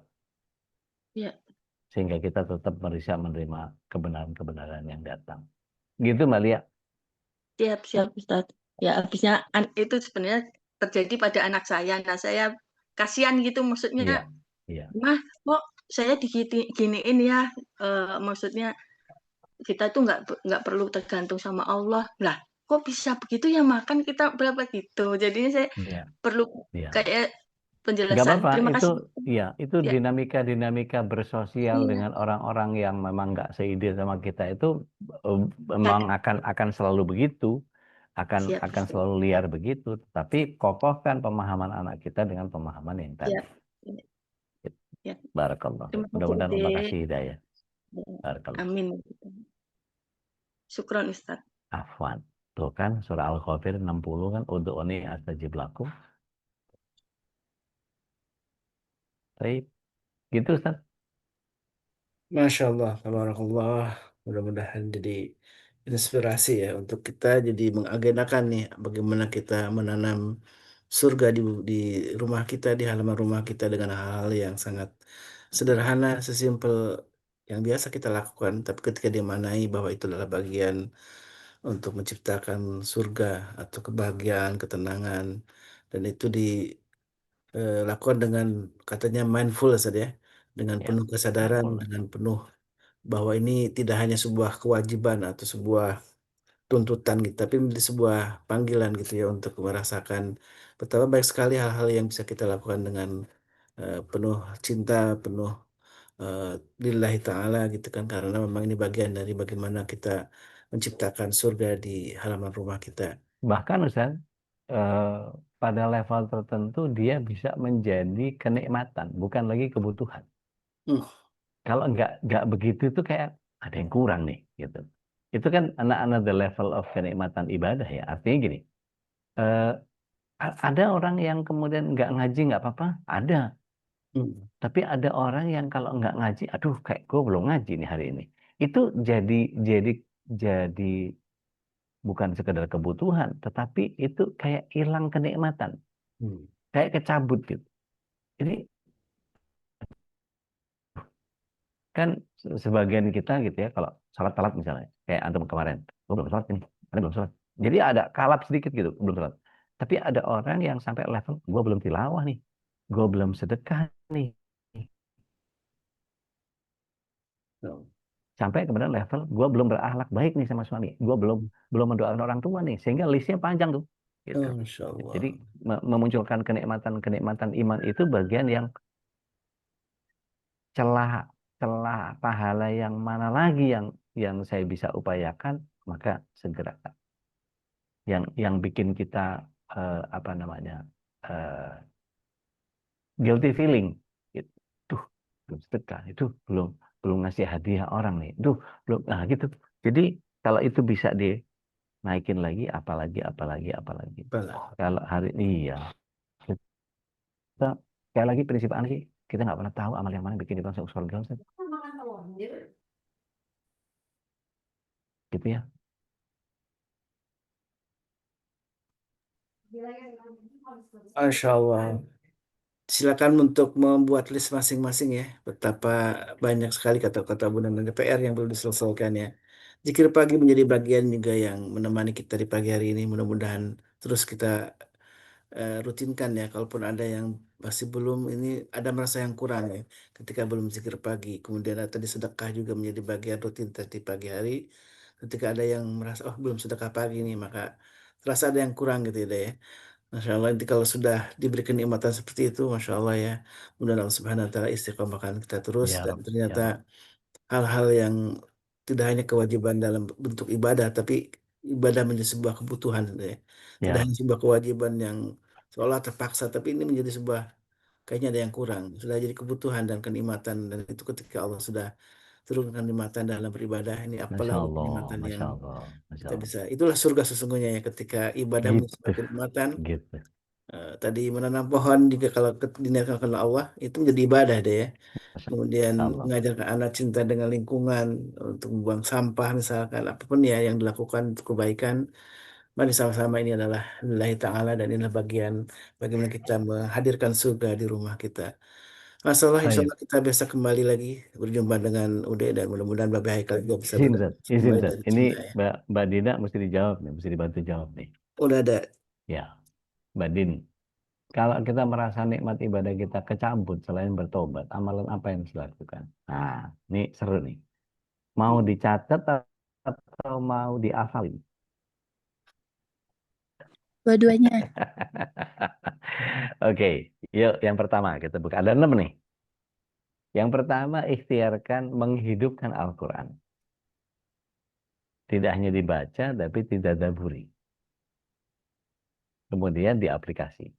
Speaker 5: Iya.
Speaker 3: Sehingga kita tetap bisa menerima kebenaran-kebenaran yang datang. Gitu Mbak Lia.
Speaker 5: Siap, Ustaz. Ya, habisnya itu sebenarnya terjadi pada anak saya. Nah, saya kasihan gitu, maksudnya,
Speaker 3: Iya, iya.
Speaker 5: Mah, kok saya diginiin ya, maksudnya kita tuh nggak perlu tergantung sama Allah. Lah, kok bisa begitu ya, makan kita berapa gitu. Jadinya saya
Speaker 3: Iya,
Speaker 5: perlu
Speaker 3: iya.
Speaker 5: kayak
Speaker 3: Nggak
Speaker 5: penjelasan.
Speaker 3: apa-apa,
Speaker 5: Terima
Speaker 3: itu
Speaker 5: kasih.
Speaker 3: ya, itu
Speaker 5: Ya,
Speaker 3: dinamika bersosial
Speaker 5: iya.
Speaker 3: dengan orang-orang yang memang nggak seide sama kita itu memang
Speaker 5: Kadang-
Speaker 3: akan selalu begitu,
Speaker 5: Siap,
Speaker 3: akan
Speaker 5: Ustaz.
Speaker 3: selalu liar begitu. Tapi kokohkan pemahaman anak kita dengan pemahaman yang tadi.
Speaker 5: Siap. Ya.
Speaker 3: Barakallah.
Speaker 5: Terima kasih,
Speaker 3: Mudah-mudahan Allah
Speaker 5: Adik.
Speaker 3: kasih hidayah. Barakallah.
Speaker 5: Amin. Syukron, Ustaz.
Speaker 3: Afwan. Tuh kan surah Al-Ghafir 60 kan ud'uni astajib lakum. Baik. Gitu Ustaz.
Speaker 1: Masya Allah, tabarakallah. Mudah-mudahan jadi inspirasi ya untuk kita jadi mengagendakan nih bagaimana kita menanam surga di rumah kita, di halaman rumah kita dengan hal-hal yang sangat sederhana, sesimpel yang biasa kita lakukan, tapi ketika dimaknai bahwa itu adalah bagian untuk menciptakan surga atau kebahagiaan, ketenangan, dan itu dilakukan dengan katanya mindful saja ya, dengan
Speaker 3: Ya.
Speaker 1: penuh kesadaran,
Speaker 3: Mindfulness.
Speaker 1: dengan penuh bahwa ini tidak hanya sebuah kewajiban atau sebuah tuntutan gitu, tapi menjadi sebuah panggilan gitu ya untuk merasakan betapa baik sekali hal-hal yang bisa kita lakukan dengan penuh cinta, penuh uh, lillahi ta'ala gitu kan, karena memang ini bagian dari bagaimana kita menciptakan surga di halaman rumah kita.
Speaker 3: Bahkan Ustaz, eh, pada level tertentu dia bisa menjadi kenikmatan, bukan lagi kebutuhan.
Speaker 1: Hmm.
Speaker 3: Kalau nggak begitu itu kayak ada yang kurang nih, gitu. Itu kan anak-anak the level of kenikmatan ibadah ya. Artinya gini, eh, ada orang yang kemudian nggak ngaji nggak apa-apa, ada.
Speaker 1: Hmm.
Speaker 3: Tapi ada orang yang kalau nggak ngaji, aduh kayak gue belum ngaji nih hari ini. Itu jadi bukan sekedar kebutuhan, tetapi itu kayak hilang kenikmatan,
Speaker 1: Hmm.
Speaker 3: kayak kecabut gitu. Ini kan sebagian kita gitu ya, kalau sholat telat misalnya, kayak antum kemarin, gue belum sholat ini, Karena belum sholat. Jadi ada kalap sedikit gitu, belum sholat. Tapi ada orang yang sampai level, gue belum tilawah nih, gue belum sedekah nih. Sampai kemudian level, gue belum berakhlak baik nih sama suami, gue belum mendoakan orang tua nih, sehingga listnya panjang tuh. Gitu.
Speaker 1: Masya Allah.
Speaker 3: Jadi memunculkan kenikmatan iman itu bagian yang celah celah pahala yang mana lagi yang saya bisa upayakan, maka segera. Yang bikin kita apa namanya guilty feeling, gitu. Tuh belum sedekah, itu belum belum ngasih hadiah orang nih, tuh belum, nah gitu. Jadi kalau itu bisa dinaikin lagi, apalagi.
Speaker 1: Balah.
Speaker 3: Kalau hari ini ya kita kayak lagi prinsip aneh sih, kita nggak pernah tahu amal yang mana bikin kita masuk surga, Ustaz. Gitu ya.
Speaker 1: Masya Allah. Silakan untuk membuat list masing-masing ya. Betapa banyak sekali kata-kata Bunda dan PR yang belum diselesaikan ya. Zikir pagi menjadi bagian juga yang menemani kita di pagi hari ini. Mudah-mudahan terus kita rutinkan ya. Kalaupun ada yang masih belum, ini ada merasa yang kurang ya. Ketika belum zikir pagi. Kemudian tadi sedekah juga menjadi bagian rutin tadi pagi hari. Ketika ada yang merasa, oh belum sedekah pagi nih, maka terasa ada yang kurang gitu ya. Masya Allah, nanti kalau sudah diberikan nikmatan seperti itu, Masya Allah ya, mudah Allah Subhanahu Wa Taala istiqomahkan kita terus,
Speaker 3: Ya
Speaker 1: dan
Speaker 3: Rob, ya
Speaker 1: ternyata
Speaker 3: Rob.
Speaker 1: hal-hal yang tidak hanya kewajiban dalam bentuk ibadah, tapi ibadah menjadi sebuah kebutuhan gitu ya. Tidak
Speaker 3: Ya,
Speaker 1: hanya sebuah kewajiban yang seolah terpaksa, tapi ini menjadi sebuah, kayaknya ada yang kurang, sudah jadi kebutuhan dan kenikmatan, dan itu ketika Allah sudah turunkan kenikmatan dalam beribadah, ini
Speaker 3: Masya
Speaker 1: apalagi
Speaker 3: Allah,
Speaker 1: kenikmatan yang
Speaker 3: Masya Allah, Masya
Speaker 1: kita
Speaker 3: Allah.
Speaker 1: bisa, itulah surga sesungguhnya ya, ketika ibadah menjadi
Speaker 3: Gitu,
Speaker 1: sebuah kenikmatan.
Speaker 3: gitu.
Speaker 1: Tadi menanam pohon juga kalau diniatkan karena Allah itu menjadi ibadah deh ya.
Speaker 3: Masya
Speaker 1: Kemudian
Speaker 3: Allah.
Speaker 1: mengajarkan anak cinta dengan lingkungan, untuk membuang sampah misalkan, apapun ya yang dilakukan untuk kebaikan. Mari sama-sama, ini adalah lillahi ta'ala, dan inilah bagian bagaimana kita menghadirkan surga di rumah kita. Masalah insya
Speaker 3: Baik.
Speaker 1: Allah kita bisa kembali lagi berjumpa dengan Ude, dan mudah-mudahan Bapak Haikal juga bisa
Speaker 3: Izin, Zat.
Speaker 1: bergabung
Speaker 3: Izin,
Speaker 1: kembali
Speaker 3: Zat.
Speaker 1: dari
Speaker 3: Ini
Speaker 1: Cina ya.
Speaker 3: Mbak Dina mesti dijawab nih, mesti dibantu jawab nih.
Speaker 1: Udah ada.
Speaker 3: Ya, Mbak Din. Kalau kita merasa nikmat ibadah kita kecabut selain bertobat, amalan apa yang harus dilakukan? Nah, ini seru nih. Mau dicatat atau mau dihafalin?
Speaker 2: Dua-duanya.
Speaker 3: Oke, yuk yang pertama kita buka. Ada 6 nih. Yang pertama, ikhtiarkan menghidupkan Al-Quran. Tidak hanya dibaca, tapi ditadaburi. Kemudian diaplikasi.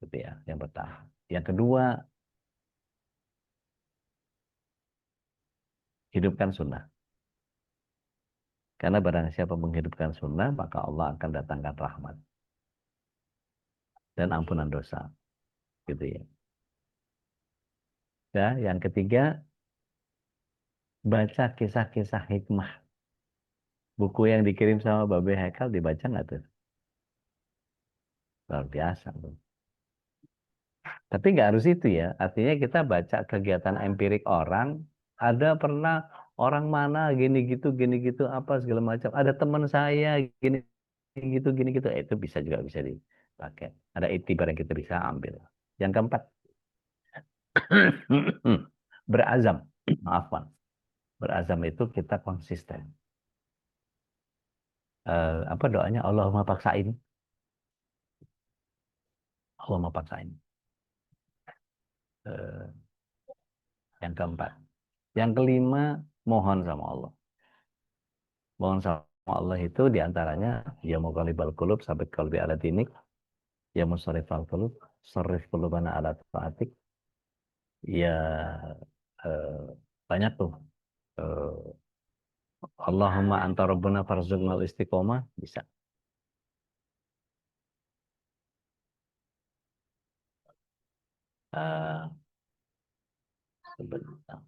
Speaker 3: Gitu ya, yang pertama. Yang kedua, hidupkan sunnah. Karena barang siapa menghidupkan sunnah, maka Allah akan datangkan rahmat dan ampunan dosa. Gitu ya. Ya, yang ketiga, baca kisah-kisah hikmah. Buku yang dikirim sama Babe Haikal dibaca nggak tuh? Luar biasa tuh. Tapi nggak harus itu ya. Artinya kita baca kegiatan empirik orang. Ada pernah orang mana gini gitu apa segala macam. Ada teman saya gini gitu. Itu bisa juga bisa dipakai. Ada itibar yang kita bisa ambil. Yang keempat, berazam. Maafkan. Berazam itu kita konsisten. Apa doanya? Allahumma paksain. Allahumma paksain. Eh, yang keempat. Yang kelima, mohon sama Allah. Mohon sama Allah itu diantaranya ya muqallibal qulub sabit qalbi ala dinik, ya musarrifal qulub sarrif qulubana ala taatik. Ya eh, banyak tuh. Allahumma anta rabbuna farzuqnal istiqomah bisa. Eh, sebentar.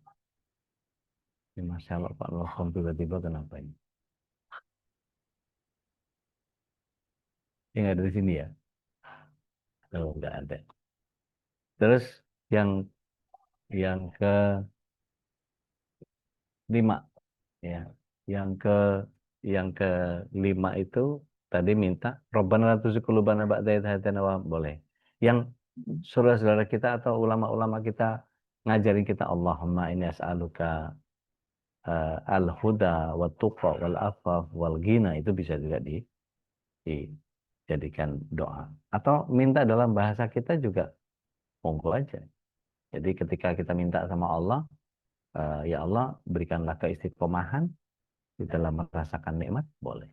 Speaker 3: Ini Masya Allah Pak Lokom tiba-tiba kenapa ini? Ini nggak ada di sini ya? Oh, nggak ada. Terus yang kelima ya, yang ke yang kelima itu tadi minta Rabbana la tuzigh qulubana ba'da idh hadaytana wa boleh. Yang saudara-saudara kita atau ulama-ulama kita ngajarin kita Allahumma inni as'aluka al-huda wa tuqa wal afaf wal ghina, itu bisa juga dijadikan doa. Atau minta dalam bahasa kita juga monggo aja. Jadi ketika kita minta sama Allah, ya Allah berikanlah keistiqomahan di dalam merasakan nikmat, boleh.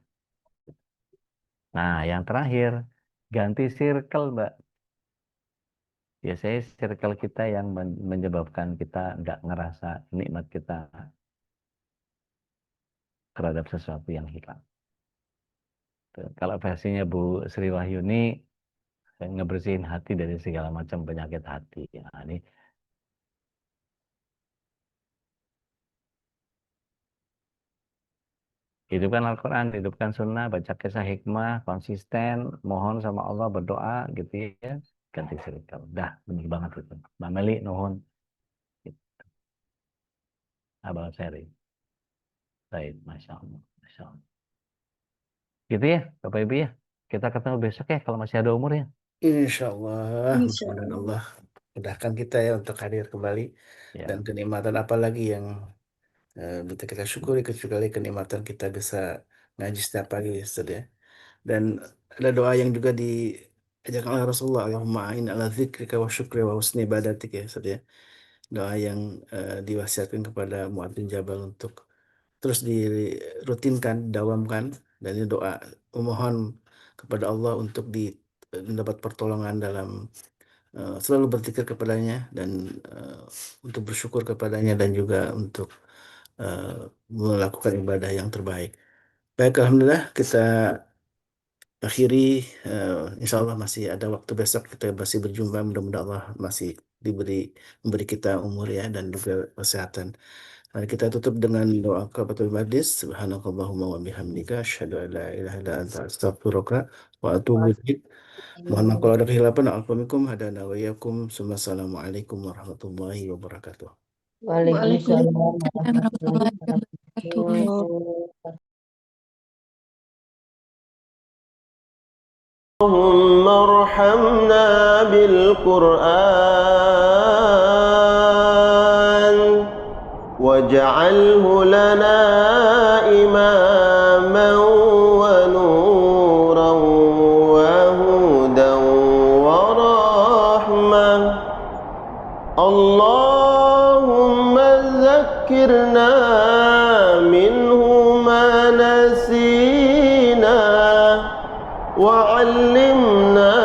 Speaker 3: Nah, yang terakhir, ganti circle, Mbak. Biasanya circle kita yang menyebabkan kita nggak ngerasa nikmat kita terhadap sesuatu yang hilang. Kalau versinya Bu Sri Wahyuni, ngebersihin hati dari segala macam penyakit hati. Nah, ini hidupkan Al-Quran, hidupkan sunnah, baca kisah hikmah, konsisten, mohon sama Allah, berdoa gitu ya, ganti circle. Dah, bener banget itu. Mbak Meli, nuhun. Gitu. Abang Seri. Baik, Masya Allah. Masya Allah. Gitu ya, Bapak Ibu ya. Kita ketemu besok ya, kalau masih ada umur ya.
Speaker 1: Insya Allah,
Speaker 5: Insya
Speaker 1: mudah-mudahan
Speaker 5: Allah.
Speaker 1: Allah mudahkan kita ya untuk hadir kembali.
Speaker 3: Ya,
Speaker 1: Dan kenikmatan apa lagi yang bisa kita syukuri kecuali kenikmatan kita bisa ngaji setiap pagi, Ustaz ya. Dan ada doa yang juga diajarkan oleh Rasulullah, Allahumma a'in ala dzikrika wa syukri wa husni ibadatik ya, Ustaz ya. Doa yang diwasiatkan kepada Mu'adz bin Jabal untuk terus dirutinkan, dawamkan, dan ini doa memohon kepada Allah untuk mendapat pertolongan dalam selalu berzikir kepadanya dan untuk bersyukur kepadanya dan juga untuk melakukan ibadah yang terbaik. Baik, alhamdulillah kita akhiri. Insya Allah masih ada waktu besok kita masih berjumpa. Mudah-mudahan Allah masih memberi kita umur ya dan juga kesehatan. Mari kita tutup dengan doa kafatul majlis. Subhanakallahumma wa bihamdika asyhadu an la ilaha illa anta astaghfiruka wa atubu ilaik. Mohon maaf kalau ada kehilapan. Assalamualaikum hadana wa iyyakum. Assalamualaikum warahmatullahi wabarakatuh.
Speaker 2: Waalaikumsalam
Speaker 6: Waalaikumsalam
Speaker 2: warahmatullahi wabarakatuh.
Speaker 6: warahmatullahi
Speaker 7: اللهم ارحمنا بالقرآن واجعله لنا إماما ونورا وهدى ورحمة. اللهم ذكرنا منه ما نسينا وعلمنا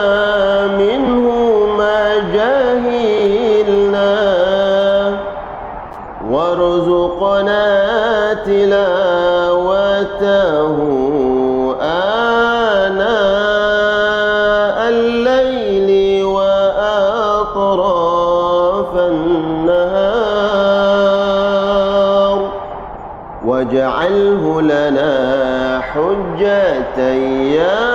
Speaker 7: منه ما جهلنا وارزقنا تلاوته آناء الليل وأطراف النهار واجعله لنا حجة يا